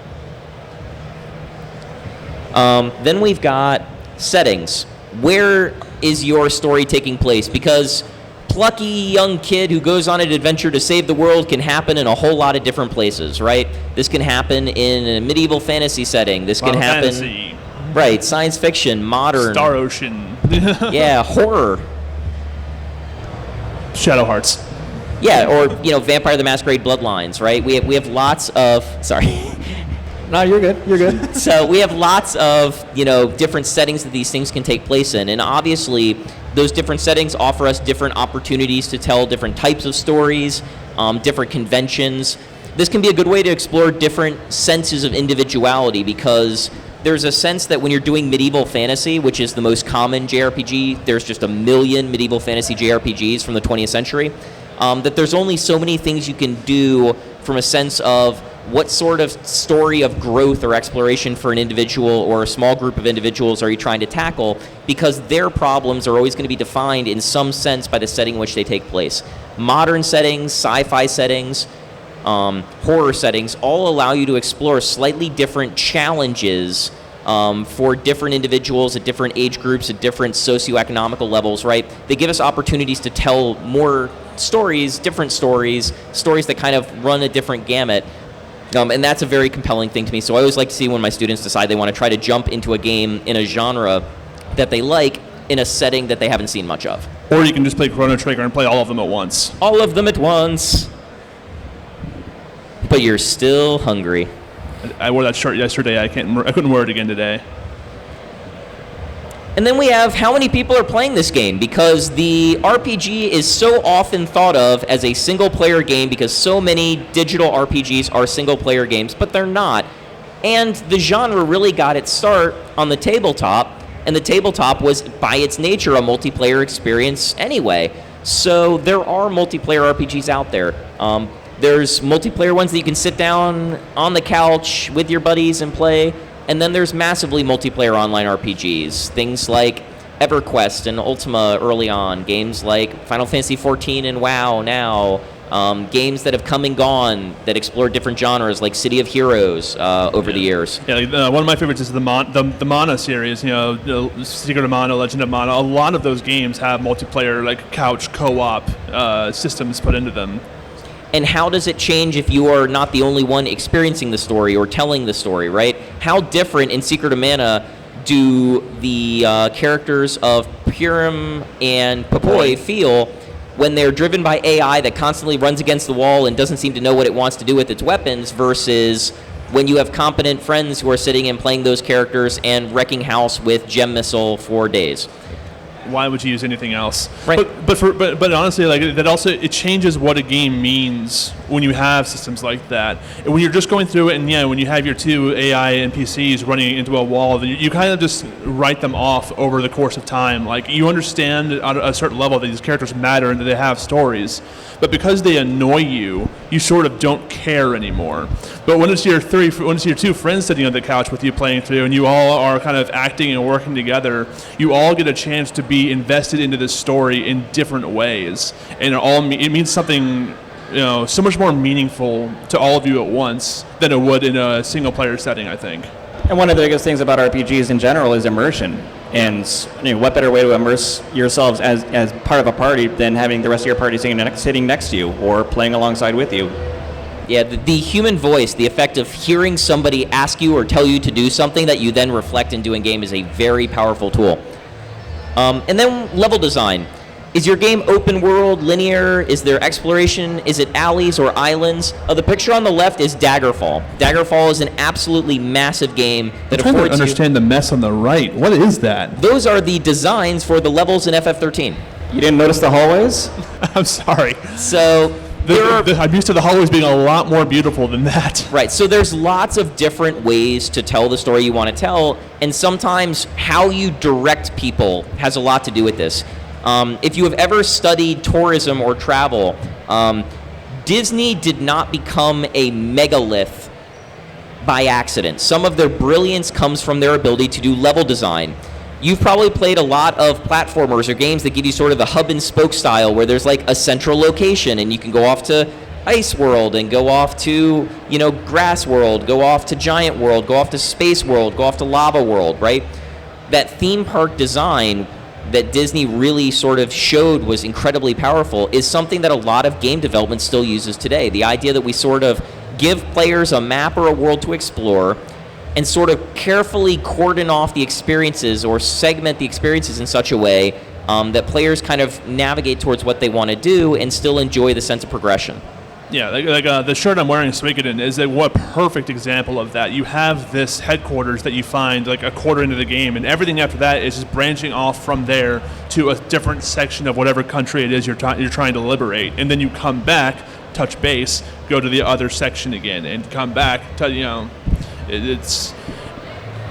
[SPEAKER 1] Then we've got settings. Where is your story taking place? Because plucky young kid who goes on an adventure to save the world can happen in a whole lot of different places, right? This can happen in a medieval fantasy setting. This can happen...
[SPEAKER 2] Fantasy.
[SPEAKER 1] Right, science fiction, modern...
[SPEAKER 2] Star Ocean.
[SPEAKER 1] Yeah, horror.
[SPEAKER 2] Shadow Hearts.
[SPEAKER 1] Yeah, or, Vampire the Masquerade Bloodlines, right? We have lots of... Sorry.
[SPEAKER 3] No, you're good. You're good.
[SPEAKER 1] So we have lots of, different settings that these things can take place in. And obviously, those different settings offer us different opportunities to tell different types of stories, different conventions. This can be a good way to explore different senses of individuality, because there's a sense that when you're doing medieval fantasy, which is the most common JRPG, there's just a million medieval fantasy JRPGs from the 20th century, that there's only so many things you can do from a sense of what sort of story of growth or exploration for an individual or a small group of individuals are you trying to tackle, because their problems are always going to be defined in some sense by the setting in which they take place. Modern settings, sci-fi settings, horror settings all allow you to explore slightly different challenges for different individuals at different age groups, at different socioeconomical levels, right? They give us opportunities to tell more stories, different stories that kind of run a different gamut. And that's a very compelling thing to me. So I always like to see when my students decide they want to try to jump into a game in a genre that they like in a setting that they haven't seen much of.
[SPEAKER 2] Or you can just play Chrono Trigger and play all of them at once.
[SPEAKER 1] All of them at once. But you're still hungry.
[SPEAKER 2] I wore that shirt yesterday. I couldn't wear it again today.
[SPEAKER 1] And then we have how many people are playing this game, because the RPG is so often thought of as a single-player game because so many digital RPGs are single-player games, but they're not. And the genre really got its start on the tabletop, and the tabletop was, by its nature, a multiplayer experience anyway. So there are multiplayer RPGs out there. There's multiplayer ones that you can sit down on the couch with your buddies and play. And then there's massively multiplayer online RPGs, things like EverQuest and Ultima early on, games like Final Fantasy XIV and WoW now, games that have come and gone that explore different genres like City of Heroes over the years.
[SPEAKER 2] Yeah, one of my favorites is the Mana series, the Secret of Mana, Legend of Mana. A lot of those games have multiplayer, like couch co-op systems put into them.
[SPEAKER 1] And how does it change if you are not the only one experiencing the story or telling the story, right? How different in Secret of Mana do the characters of Purim and Popoi feel when they're driven by AI that constantly runs against the wall and doesn't seem to know what it wants to do with its weapons, versus when you have competent friends who are sitting and playing those characters and wrecking house with gem missile for days?
[SPEAKER 2] Why would you use anything else?
[SPEAKER 1] Right.
[SPEAKER 2] But honestly, like that also, it changes what a game means when you have systems like that. And when you're just going through it, and when you have your two AI NPCs running into a wall, then you kind of just write them off over the course of time. Like, you understand at a certain level that these characters matter and that they have stories, but because they annoy you, you sort of don't care anymore. But when it's your two friends sitting on the couch with you playing through, and you all are kind of acting and working together, you all get a chance to be invested into this story in different ways, and it means something so much more meaningful to all of you at once than it would in a single player setting, I think.
[SPEAKER 3] And one of the biggest things about RPGs in general is immersion. And what better way to immerse yourselves as part of a party than having the rest of your party sitting next to you or playing alongside with you?
[SPEAKER 1] Yeah, the human voice, the effect of hearing somebody ask you or tell you to do something that you then reflect and do in game is a very powerful tool. And then level design. Is your game open world, linear? Is there exploration? Is it alleys or islands? The picture on the left is Daggerfall. Daggerfall is an absolutely massive game that
[SPEAKER 2] I'm trying to
[SPEAKER 1] affords
[SPEAKER 2] understand the mess on the right. What is that?
[SPEAKER 1] Those are the designs for the levels in FF13.
[SPEAKER 3] You didn't notice the hallways?
[SPEAKER 2] I'm sorry.
[SPEAKER 1] So
[SPEAKER 2] I'm used to the hallways being a lot more beautiful than that.
[SPEAKER 1] Right, so there's lots of different ways to tell the story you want to tell, and sometimes how you direct people has a lot to do with this. If you have ever studied tourism or travel, Disney did not become a megalith by accident. Some of their brilliance comes from their ability to do level design. You've probably played a lot of platformers or games that give you sort of the hub and spoke style where there's like a central location and you can go off to Ice World and go off to, Grass World, go off to Giant World, go off to Space World, go off to Lava World, right? That theme park design that Disney really sort of showed was incredibly powerful is something that a lot of game development still uses today. The idea that we sort of give players a map or a world to explore and sort of carefully cordon off the experiences or segment the experiences in such a way that players kind of navigate towards what they want to do and still enjoy the sense of progression.
[SPEAKER 2] Yeah, the shirt I'm wearing, Suikoden, is a perfect example of that. You have this headquarters that you find like a quarter into the game, and everything after that is just branching off from there to a different section of whatever country it is you're trying to liberate. And then you come back, touch base, go to the other section again, and come back to, it's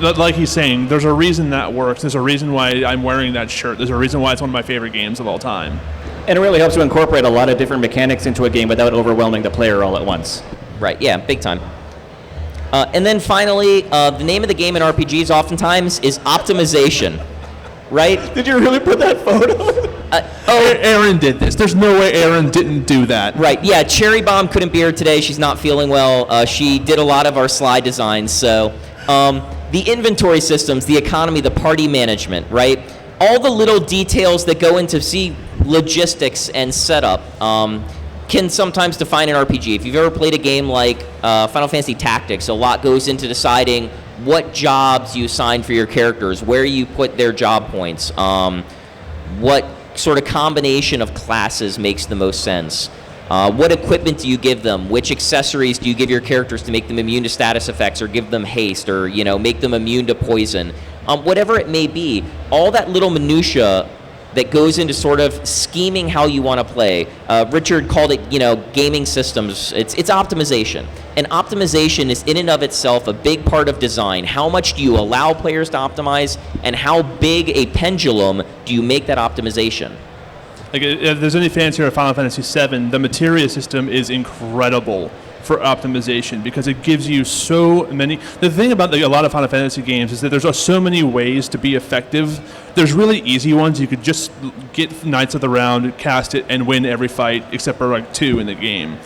[SPEAKER 2] like he's saying, there's a reason that works. There's a reason why I'm wearing that shirt. There's a reason why it's one of my favorite games of all time.
[SPEAKER 3] And it really helps to incorporate a lot of different mechanics into a game without overwhelming the player all at once.
[SPEAKER 1] Right, yeah, big time. And then finally, the name of the game in RPGs oftentimes is optimization, right?
[SPEAKER 3] Did you really put that photo?
[SPEAKER 2] Aaron did this. There's no way Aaron didn't do that.
[SPEAKER 1] Right, yeah, Cherry Bomb couldn't be here today. She's not feeling well. She did a lot of our slide designs. So the inventory systems, the economy, the party management, right? All the little details that go into logistics and setup can sometimes define an RPG. If you've ever played a game like Final Fantasy Tactics, a lot goes into deciding what jobs you assign for your characters, where you put their job points, what sort of combination of classes makes the most sense, what equipment do you give them, which accessories do you give your characters to make them immune to status effects or give them haste or make them immune to poison. Whatever it may be, all that little minutia that goes into sort of scheming how you want to play. Richard called it, gaming systems. It's optimization. And optimization is in and of itself a big part of design. How much do you allow players to optimize, and how big a pendulum do you make that optimization?
[SPEAKER 2] Like, if there's any fans here of Final Fantasy VII, the materia system is incredible for optimization because it gives you so many. The thing about a lot of Final Fantasy games is that there's so many ways to be effective. There's really easy ones. You could just get Knights of the Round, cast it, and win every fight except for like 2 in the game.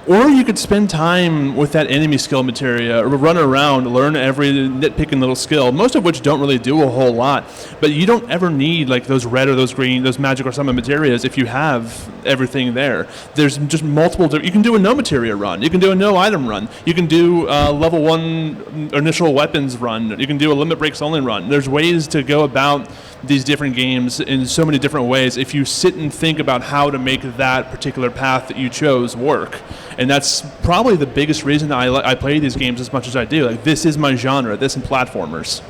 [SPEAKER 2] Or you could spend time with that enemy skill materia, or run around, learn every nitpicking little skill, most of which don't really do a whole lot. But you don't ever need like those red or those green, those magic or summon materias if you have everything there. There's just multiple. You can do a no materia run. You can do a no item run. You can do a level 1 initial weapons run. You can do a limit breaks only run. There's ways to go about these different games in so many different ways if you sit and think about how to make that particular path that you chose work. And that's probably the biggest reason I play these games as much as I do. Like, this is my genre, this and platformers.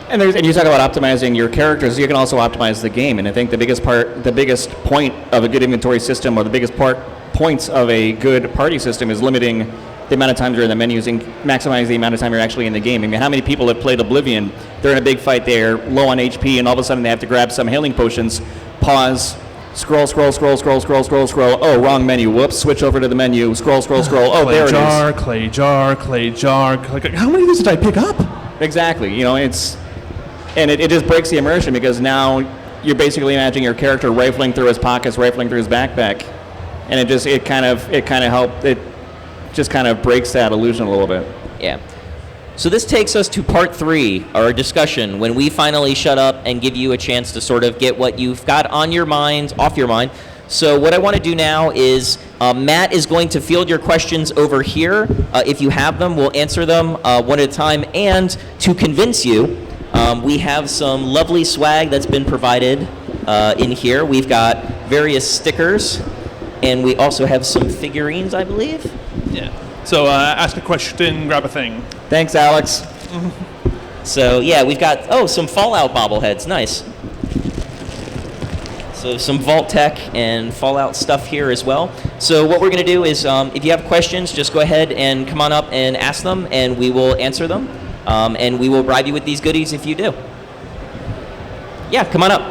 [SPEAKER 3] And you talk about optimizing your characters, you can also optimize the game. And I think the biggest point of a good inventory system, or the biggest points of a good party system, is limiting the amount of times you're in the menus and maximize the amount of time you're actually in the game. I mean, how many people have played Oblivion? They're in a big fight, they're low on HP, and all of a sudden they have to grab some healing potions, pause, scroll. Oh, wrong menu. Whoops. Switch over to the menu. Scroll. Oh, there it is.
[SPEAKER 2] Clay jar. How many of these did I pick up?
[SPEAKER 3] Exactly. it just breaks the immersion because now you're basically imagining your character rifling through his pockets, rifling through his backpack, and it just kind of breaks that illusion a little bit.
[SPEAKER 1] Yeah. So this takes us to part 3, our discussion, when we finally shut up and give you a chance to sort of get what you've got on your mind, off your mind, So what I want to do now is Matt is going to field your questions over here. If you have them, we'll answer them one at a time. And to convince you, we have some lovely swag that's been provided in here. We've got various stickers, and we also have some figurines, I believe.
[SPEAKER 2] Yeah. So ask a question, grab a thing.
[SPEAKER 3] Thanks, Alex.
[SPEAKER 1] So yeah, we've got, some Fallout bobbleheads, nice. So some Vault Tech and Fallout stuff here as well. So what we're going to do is, if you have questions, just go ahead and come on up and ask them, and we will answer them. And we will bribe you with these goodies if you do. Yeah, come on up.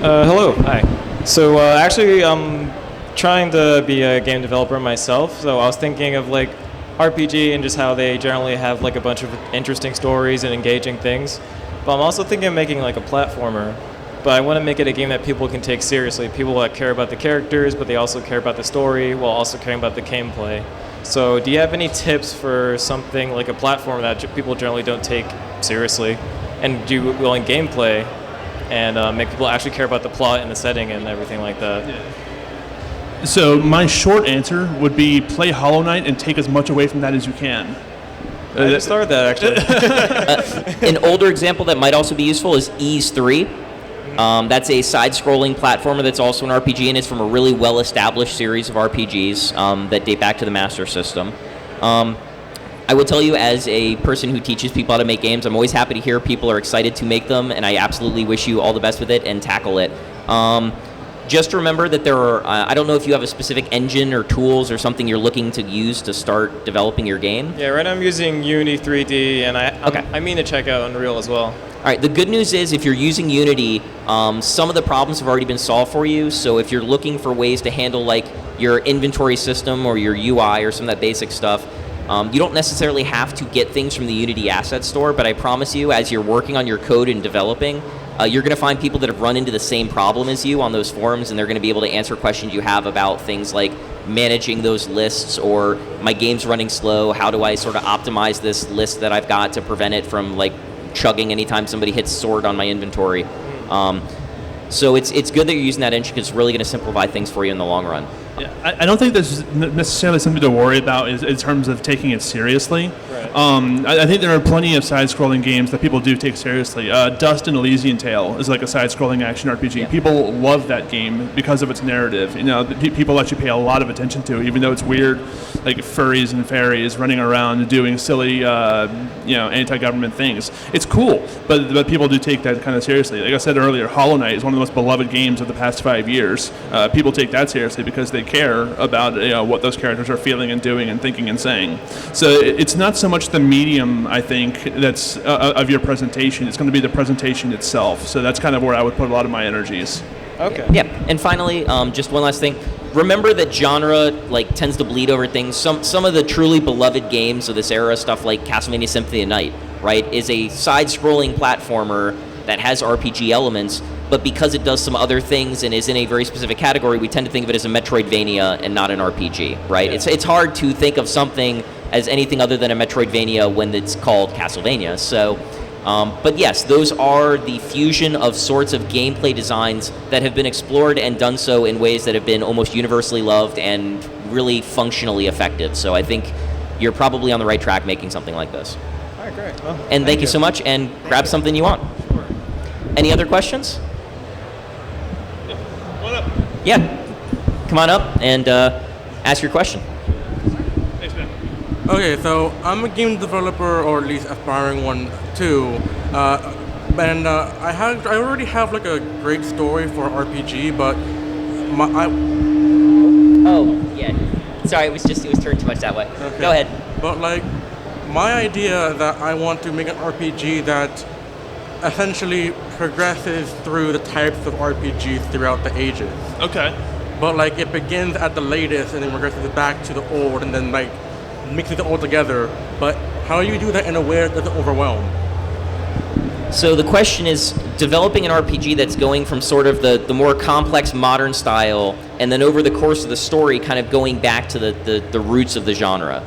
[SPEAKER 4] Hello, hi. So actually, I'm trying to be a game developer myself. So I was thinking of like RPG and just how they generally have like a bunch of interesting stories and engaging things. But I'm also thinking of making like a platformer. But I want to make it a game that people can take seriously. People that care about the characters, but they also care about the story while also caring about the gameplay. So do you have any tips for something like a platform that people generally don't take seriously and do well in gameplay and make people actually care about the plot and the setting and everything like that?
[SPEAKER 2] Yeah. So my short answer would be play Hollow Knight and take as much away from that as you can.
[SPEAKER 4] I just started that actually.
[SPEAKER 1] An older example that might also be useful is Ys 3. That's a side-scrolling platformer that's also an RPG, and it's from a really well-established series of RPGs that date back to the Master System. I will tell you, as a person who teaches people how to make games, I'm always happy to hear people are excited to make them, and I absolutely wish you all the best with it and tackle it. Just remember that there are, I don't know if you have a specific engine or tools or something you're looking to use to start developing your game.
[SPEAKER 4] Yeah, right now I'm using Unity 3D, and I mean to check out Unreal as well.
[SPEAKER 1] All right, the good news is if you're using Unity, some of the problems have already been solved for you. So if you're looking for ways to handle like your inventory system or your UI or some of that basic stuff, you don't necessarily have to get things from the Unity Asset Store, but I promise you, as you're working on your code and developing, you're going to find people that have run into the same problem as you on those forums, and they're going to be able to answer questions you have about things like managing those lists, or my game's running slow, how do I sort of optimize this list that I've got to prevent it from like chugging anytime somebody hits sword on my inventory. So it's good that you're using that engine because it's really going to simplify things for you in the long run.
[SPEAKER 2] Yeah, I don't think there's necessarily something to worry about in terms of taking it seriously.
[SPEAKER 4] Right.
[SPEAKER 2] I think there are plenty of side-scrolling games that people do take seriously. Dust and Elysian Tale is like a side-scrolling action RPG.
[SPEAKER 1] Yeah.
[SPEAKER 2] People love that game because of its narrative. You know, people actually pay a lot of attention to it, even though it's weird, like furries and fairies running around doing silly, anti-government things. It's cool, but people do take that kind of seriously. Like I said earlier, Hollow Knight is one of the most beloved games of the past 5 years. People take that seriously because they care about what those characters are feeling and doing and thinking and saying. So it's not so much the medium, I think, that's of your presentation. It's going to be the presentation itself. So that's kind of where I would put a lot of my energies.
[SPEAKER 4] Okay.
[SPEAKER 1] Yeah, and finally, just one last thing. Remember that genre tends to bleed over things. Some of the truly beloved games of this era, stuff like Castlevania Symphony of the Night, right, is a side-scrolling platformer that has RPG elements, but because it does some other things and is in a very specific category, we tend to think of it as a Metroidvania and not an RPG, right?
[SPEAKER 4] Yeah.
[SPEAKER 1] It's hard to think of something as anything other than a Metroidvania when it's called Castlevania. So, but yes, those are the fusion of sorts of gameplay designs that have been explored and done so in ways that have been almost universally loved and really functionally effective. So I think you're probably on the right track making something like this.
[SPEAKER 4] All right, great. Well,
[SPEAKER 1] And thank you so much, and grab something you want.
[SPEAKER 4] Sure.
[SPEAKER 1] Any other questions?
[SPEAKER 2] What up?
[SPEAKER 1] Yeah, come on up and ask your question.
[SPEAKER 2] Thanks, man.
[SPEAKER 5] Okay, so I'm a game developer, or at least aspiring one too, and I already have like a great story for RPG, but
[SPEAKER 1] Oh, yeah. Sorry, it was turned too much that way.
[SPEAKER 5] Okay.
[SPEAKER 1] Go ahead.
[SPEAKER 5] But like my idea that I want to make an RPG that essentially progresses through the types of RPGs throughout the ages.
[SPEAKER 2] Okay.
[SPEAKER 5] But like it begins at the latest and then progresses back to the old and then like mixes it all together. But how do you do that in a way that doesn't overwhelm?
[SPEAKER 1] So the question is developing an RPG that's going from sort of the more complex modern style, and then over the course of the story kind of going back to the roots of the genre.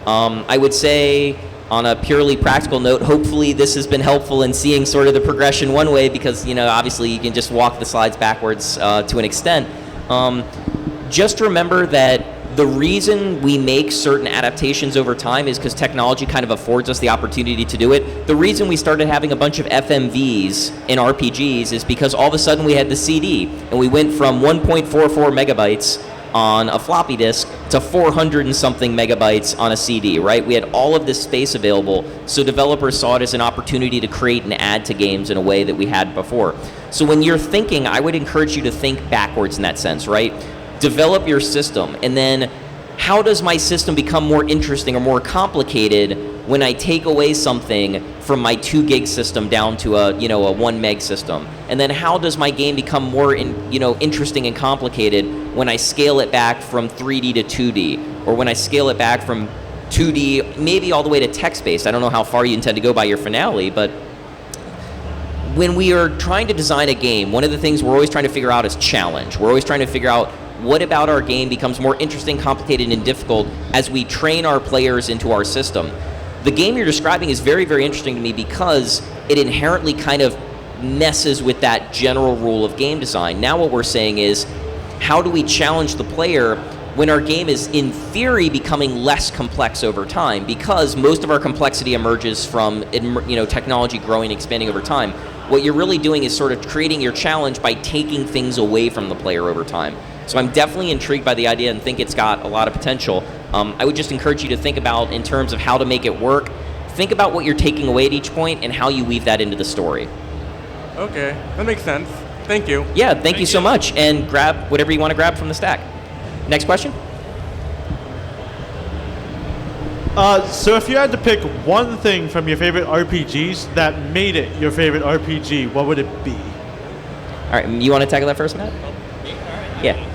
[SPEAKER 1] I would say on a purely practical note, hopefully this has been helpful in seeing sort of the progression one way, because obviously you can just walk the slides backwards to an extent. Just remember that the reason we make certain adaptations over time is because technology kind of affords us the opportunity to do it. The reason we started having a bunch of FMVs in RPGs is because all of a sudden we had the CD, and we went from 1.44 megabytes on a floppy disk to 400 and something megabytes on a CD, right? We had all of this space available, so developers saw it as an opportunity to create and add to games in a way that we had before. So when you're thinking, I would encourage you to think backwards in that sense, right? Develop your system, and then how does my system become more interesting or more complicated when I take away something from my 2 gig system down to a 1 meg system? And then how does my game become more interesting and complicated when I scale it back from 3D to 2D, or when I scale it back from 2D maybe all the way to text-based? I don't know how far you intend to go by your finale, but when we are trying to design a game, one of the things we're always trying to figure out is challenge. We're always trying to figure out what about our game becomes more interesting, complicated, and difficult as we train our players into our system. The game you're describing is very, very interesting to me because it inherently kind of messes with that general rule of game design. Now what we're saying is, how do we challenge the player when our game is, in theory, becoming less complex over time? Because most of our complexity emerges from technology growing and expanding over time. What you're really doing is sort of creating your challenge by taking things away from the player over time. So I'm definitely intrigued by the idea and think it's got a lot of potential. I would just encourage you to think about, in terms of how to make it work, think about what you're taking away at each point and how you weave that into the story.
[SPEAKER 5] Okay, that makes sense. Thank you.
[SPEAKER 1] Yeah, thank you so much. And grab whatever you want to grab from the stack. Next question?
[SPEAKER 6] So if you had to pick one thing from your favorite RPGs that made it your favorite RPG, what would it be?
[SPEAKER 1] All right, you want to tackle that first, Matt? Yeah.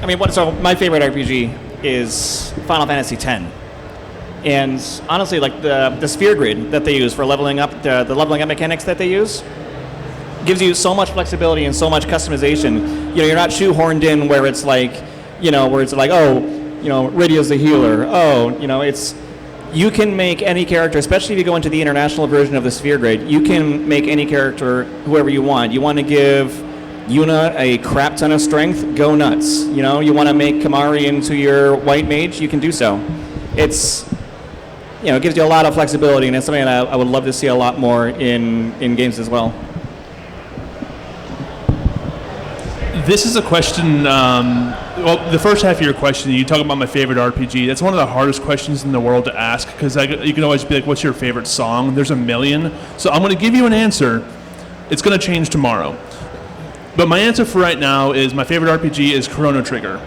[SPEAKER 3] I mean, so my favorite RPG is Final Fantasy X. And honestly, like the sphere grid that they use for leveling up, the leveling up mechanics that they use, gives you so much flexibility and so much customization. You're not shoehorned in where it's like, Radio's the healer. You can make any character, especially if you go into the international version of the sphere grid, you can make any character whoever you want. You want to give Yuna a crap ton of strength, go nuts. You want to make Kamari into your white mage, you can do so. It gives you a lot of flexibility, and it's something that I would love to see a lot more in games as well.
[SPEAKER 2] This is a question, the first half of your question, you talk about my favorite RPG. That's one of the hardest questions in the world to ask, because you can always be like, what's your favorite song? There's a million. So I'm going to give you an answer. It's going to change tomorrow. But my answer for right now is my favorite RPG is Chrono Trigger.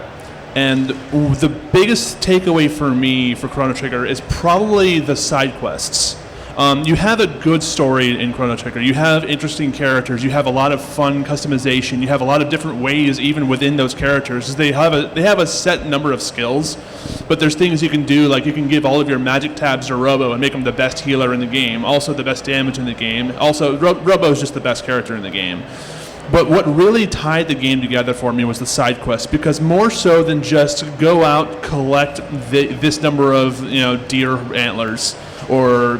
[SPEAKER 2] And the biggest takeaway for me for Chrono Trigger is probably the side quests. You have a good story in Chrono Trigger. You have interesting characters. You have a lot of fun customization. You have a lot of different ways even within those characters. They have a set number of skills, but there's things you can do, like you can give all of your magic tabs to Robo and make him the best healer in the game, also the best damage in the game. Also, Robo is just the best character in the game. But what really tied the game together for me was the side quests, because more so than just go out, collect this number of deer antlers, or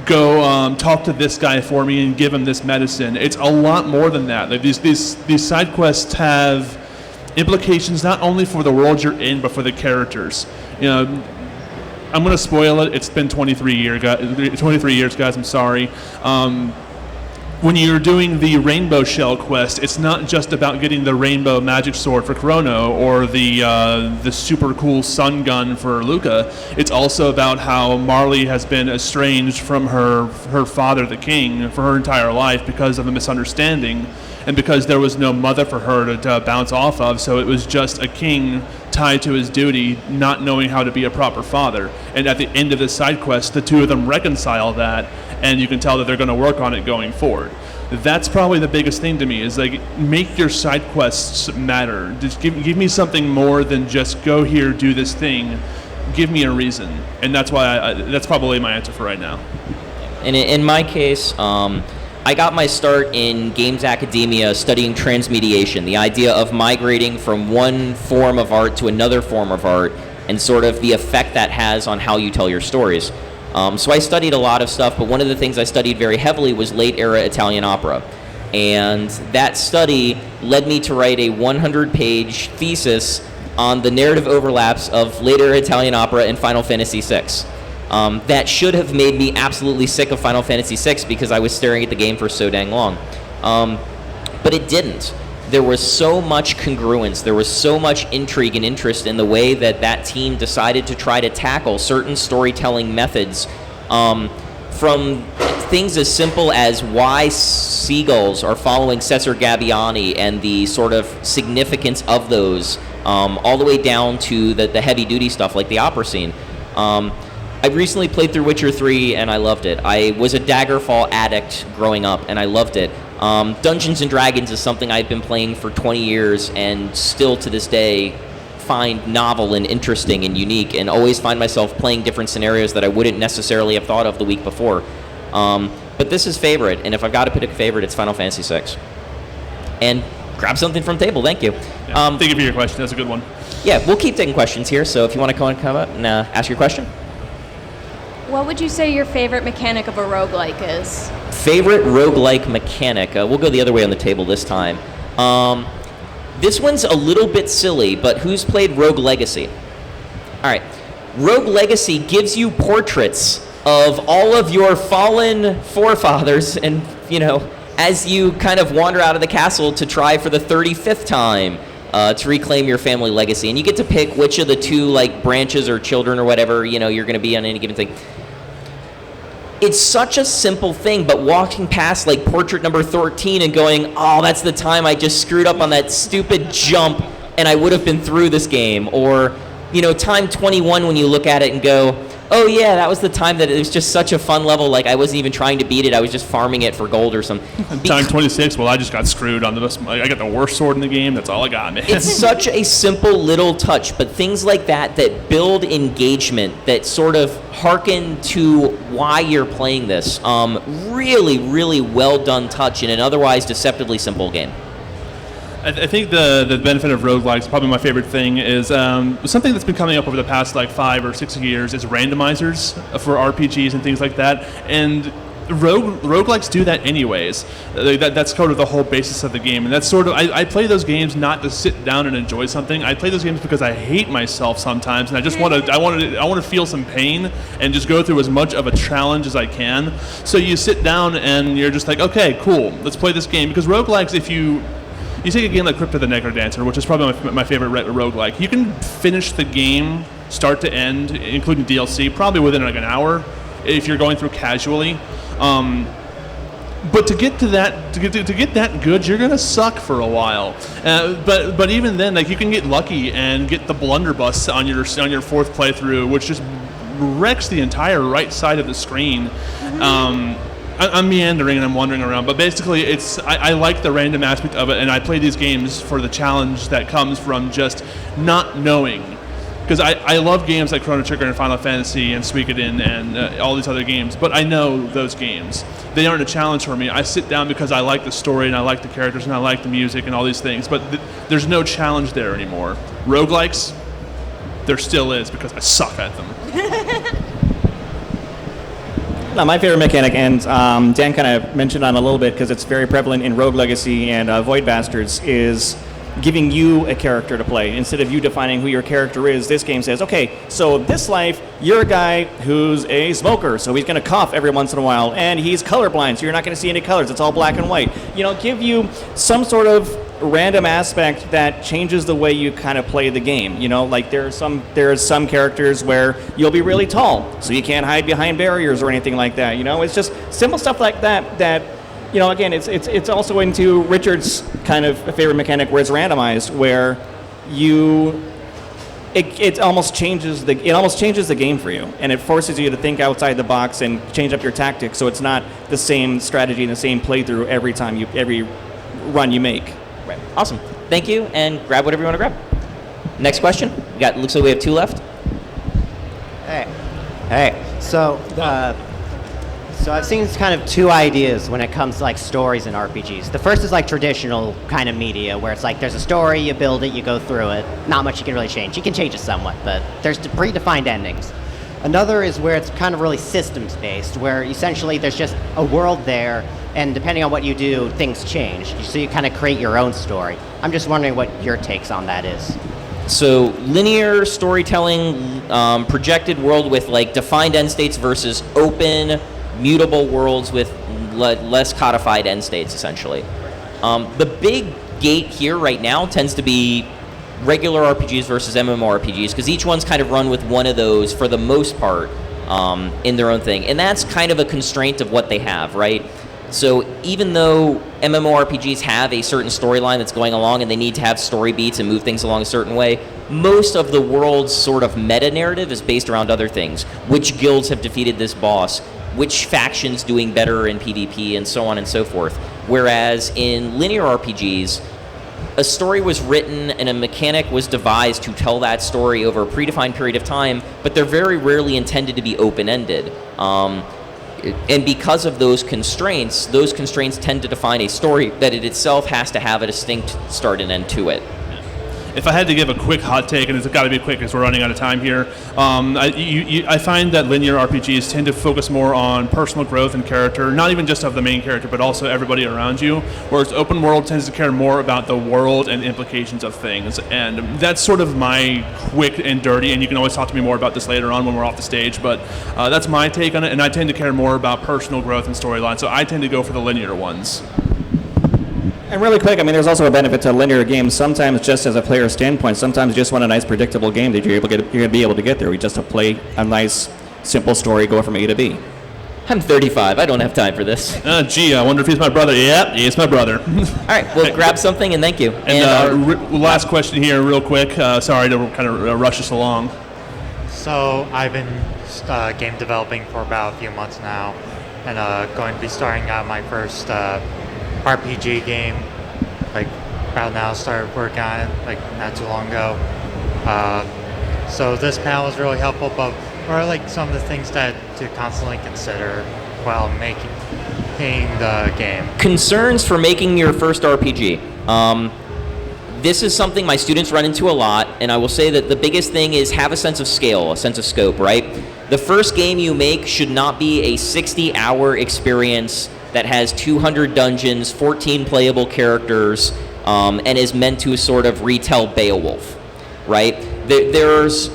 [SPEAKER 2] go talk to this guy for me and give him this medicine. It's a lot more than that. Like these side quests have implications not only for the world you're in, but for the characters. I'm going to spoil it. It's been 23 years, guys. I'm sorry. When you're doing the Rainbow Shell quest, it's not just about getting the Rainbow Magic Sword for Chrono or the super cool Sun Gun for Luca. It's also about how Marley has been estranged from her father, the king, for her entire life because of a misunderstanding, and because there was no mother for her to bounce off of, so it was just a king tied to his duty, not knowing how to be a proper father. And at the end of this side quest, the two of them reconcile that, and you can tell that they're going to work on it going forward. That's probably the biggest thing to me, is like, make your side quests matter. Just give me something more than just go here, do this thing. Give me a reason, and that's why that's probably my answer for right now.
[SPEAKER 1] And in my case, I got my start in games academia studying transmediation, the idea of migrating from one form of art to another form of art. and sort of the effect that has on how you tell your stories. So I studied a lot of stuff, but one of the things I studied very heavily was late-era Italian opera. And that study led me to write a 100-page thesis on the narrative overlaps of later Italian opera and Final Fantasy VI. That should have made me absolutely sick of Final Fantasy VI because I was staring at the game for so dang long. But it didn't. There was so much congruence, there was so much intrigue and interest in the way that that team decided to try to tackle certain storytelling methods, from things as simple as why seagulls are following Cesar Gabbiani and the sort of significance of those, all the way down to the heavy-duty stuff like the opera scene. I recently played through Witcher 3 and I loved it. I was a Daggerfall addict growing up and I loved it. Dungeons & Dragons is something I've been playing for 20 years and still to this day find novel and interesting and unique, and always find myself playing different scenarios that I wouldn't necessarily have thought of the week before. But this is favorite, and if I've got to pick a favorite, it's Final Fantasy VI. And grab something from table, thank you.
[SPEAKER 2] Yeah, thank you for your question, that's a good one.
[SPEAKER 1] Yeah, we'll keep taking questions here, so if you want to come up and ask your question.
[SPEAKER 7] What would you say your favorite mechanic of a roguelike is?
[SPEAKER 1] Favorite roguelike mechanic? We'll go the other way on the table this time. This one's a little bit silly, but who's played Rogue Legacy? All right. Rogue Legacy gives you portraits of all of your fallen forefathers, and, you know, as you kind of wander out of the castle to try for the 35th time to reclaim your family legacy. And you get to pick which of the two, like, branches or children or whatever, you know, you're going to be on any given thing. It's such a simple thing, but walking past, like, portrait number 13 and going, oh, that's the time I just screwed up on that stupid jump and I would have been through this game. Or, you know, time 21 when you look at it and go, oh yeah, that was the time that it was just such a fun level, like I wasn't even trying to beat it, I was just farming it for gold or something.
[SPEAKER 2] Time 26, well, I just got screwed on I got the worst sword in the game, that's all I got, man.
[SPEAKER 1] It's such a simple little touch, but things like that build engagement, that sort of hearken to why you're playing this. Really, really well done touch in an otherwise deceptively simple game.
[SPEAKER 2] I think the benefit of roguelikes, probably my favorite thing, is something that's been coming up over the past like 5 or 6 years is randomizers for RPGs and things like that. And roguelikes do that anyways. That's sort of the whole basis of the game. And that's sort of, I play those games not to sit down and enjoy something. I play those games because I hate myself sometimes, and I just want to feel some pain and just go through as much of a challenge as I can. So you sit down and you're just like, okay, cool, let's play this game. Because roguelikes, if you take a game like Crypt of the Necrodancer, which is probably my favorite roguelike, you can finish the game start to end, including DLC, probably within like an hour if you're going through casually. But to get to that, to get that good, you're gonna suck for a while. But even then, like, you can get lucky and get the blunderbuss on your fourth playthrough, which just wrecks the entire right side of the screen. I'm meandering and I'm wandering around, but basically I like the random aspect of it, and I play these games for the challenge that comes from just not knowing. Because I love games like Chrono Trigger and Final Fantasy and Suikoden and all these other games, but I know those games. They aren't a challenge for me. I sit down because I like the story and I like the characters and I like the music and all these things, but there's no challenge there anymore. Roguelikes, there still is, because I suck at them.
[SPEAKER 3] Now, my favorite mechanic, and Dan kind of mentioned on a little bit because it's very prevalent in Rogue Legacy and Void Bastards, is giving you a character to play. Instead of you defining who your character is, this game says, okay, so this life, you're a guy who's a smoker, so he's going to cough every once in a while, and he's colorblind, so you're not going to see any colors. It's all black and white. You know, give you some sort of random aspect that changes the way you kind of play the game. You know, like there's some characters where you'll be really tall, so you can't hide behind barriers or anything like that. You know, it's just simple stuff like that, you know, again, it's also into Richard's kind of favorite mechanic where it's randomized, where it almost changes the game for you, and it forces you to think outside the box and change up your tactics, so it's not the same strategy and the same playthrough every run you make.
[SPEAKER 1] Right. Awesome. Thank you, and grab whatever you want to grab. Next question. Looks like we have 2 left.
[SPEAKER 8] Hey. So So I've seen kind of two ideas when it comes to like stories in RPGs. The first is like traditional kind of media where it's like there's a story, you build it, you go through it. Not much you can really change. You can change it somewhat, but there's predefined endings. Another is where it's kind of really systems based, where essentially there's just a world there, and depending on what you do, things change. So you kind of create your own story. I'm just wondering what your takes on that is.
[SPEAKER 1] So linear storytelling, projected world with like defined end states versus open, mutable worlds with less codified end states, essentially. The big gate here right now tends to be regular RPGs versus MMORPGs, because each one's kind of run with one of those for the most part in their own thing. And that's kind of a constraint of what they have, right? So even though MMORPGs have a certain storyline that's going along and they need to have story beats and move things along a certain way, most of the world's sort of meta-narrative is based around other things. Which guilds have defeated this boss? Which faction's doing better in PvP, and so on and so forth. Whereas in linear RPGs, a story was written and a mechanic was devised to tell that story over a predefined period of time, but they're very rarely intended to be open-ended. And because of those constraints tend to define a story that it itself has to have a distinct start and end to it.
[SPEAKER 2] If I had to give a quick hot take, and it's got to be quick because we're running out of time here, I find that linear RPGs tend to focus more on personal growth and character, not even just of the main character, but also everybody around you, whereas open world tends to care more about the world and implications of things. And that's sort of my quick and dirty, and you can always talk to me more about this later on when we're off the stage, but that's my take on it, and I tend to care more about personal growth and storyline, so I tend to go for the linear ones.
[SPEAKER 3] And really quick, I mean, there's also a benefit to linear games. Sometimes, just as a player standpoint, sometimes you just want a nice, predictable game that you're going to be able to get there. We just have to play a nice, simple story, go from A to B.
[SPEAKER 1] I'm 35. I don't have time for this.
[SPEAKER 2] Gee, I wonder if he's my brother. Yep, he's my brother.
[SPEAKER 1] All right, well, grab something and thank you.
[SPEAKER 2] And last question here, real quick. Sorry to kind of rush us along.
[SPEAKER 9] So I've been game developing for about a few months now, and going to be starting out my first RPG game, like about now. Started working on it like not too long ago. So this panel was really helpful, but what are like some of the things that to constantly consider while making the game?
[SPEAKER 1] Concerns for making your first RPG. This is something my students run into a lot, and I will say that the biggest thing is have a sense of scale, a sense of scope, right? The first game you make should not be a 60-hour experience that has 200 dungeons, 14 playable characters, and is meant to sort of retell Beowulf, right? There's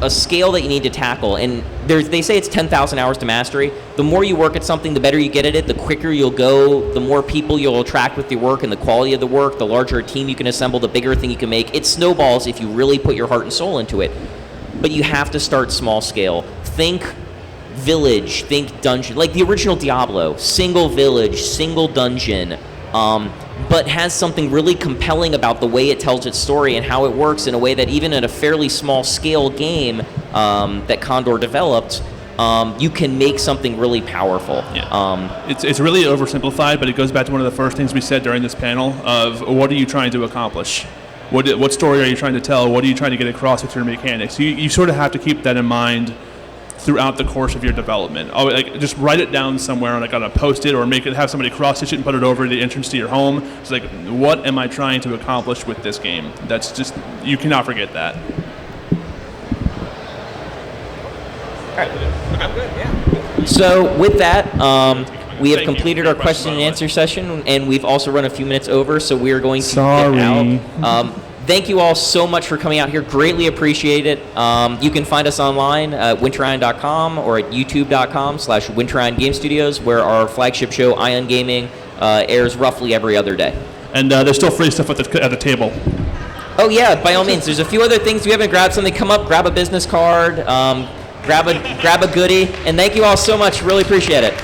[SPEAKER 1] a scale that you need to tackle, and they say it's 10,000 hours to mastery. The more you work at something, the better you get at it, the quicker you'll go, the more people you'll attract with your work and the quality of the work, the larger a team you can assemble, the bigger thing you can make. It snowballs if you really put your heart and soul into it. But you have to start small scale. Think village, think dungeon, like the original Diablo, single village, single dungeon, but has something really compelling about the way it tells its story and how it works in a way that even at a fairly small scale game that Condor developed, you can make something really powerful.
[SPEAKER 2] Yeah. It's really oversimplified, but it goes back to one of the first things we said during this panel of what are you trying to accomplish? What story are you trying to tell? What are you trying to get across with your mechanics? You sort of have to keep that in mind throughout the course of your development. Just write it down somewhere on a Post-it, or have somebody cross-stitch it and put it over the entrance to your home. It's like, what am I trying to accomplish with this game? That's just, you cannot forget that.
[SPEAKER 1] All right. I'm good, yeah. So with that, we have completed our question and answer session, and we've also run a few minutes over, so we are going to get out. Thank you all so much for coming out here. Greatly appreciate it. You can find us online at winterion.com or at youtube.com/Winterion Game Studios, where our flagship show, Ion Gaming, airs roughly every other day. And
[SPEAKER 2] there's still free stuff at the table.
[SPEAKER 1] Oh yeah, by all means. There's a few other things. If you haven't grabbed something, come up, grab a business card, grab a goodie. And thank you all so much. Really appreciate it.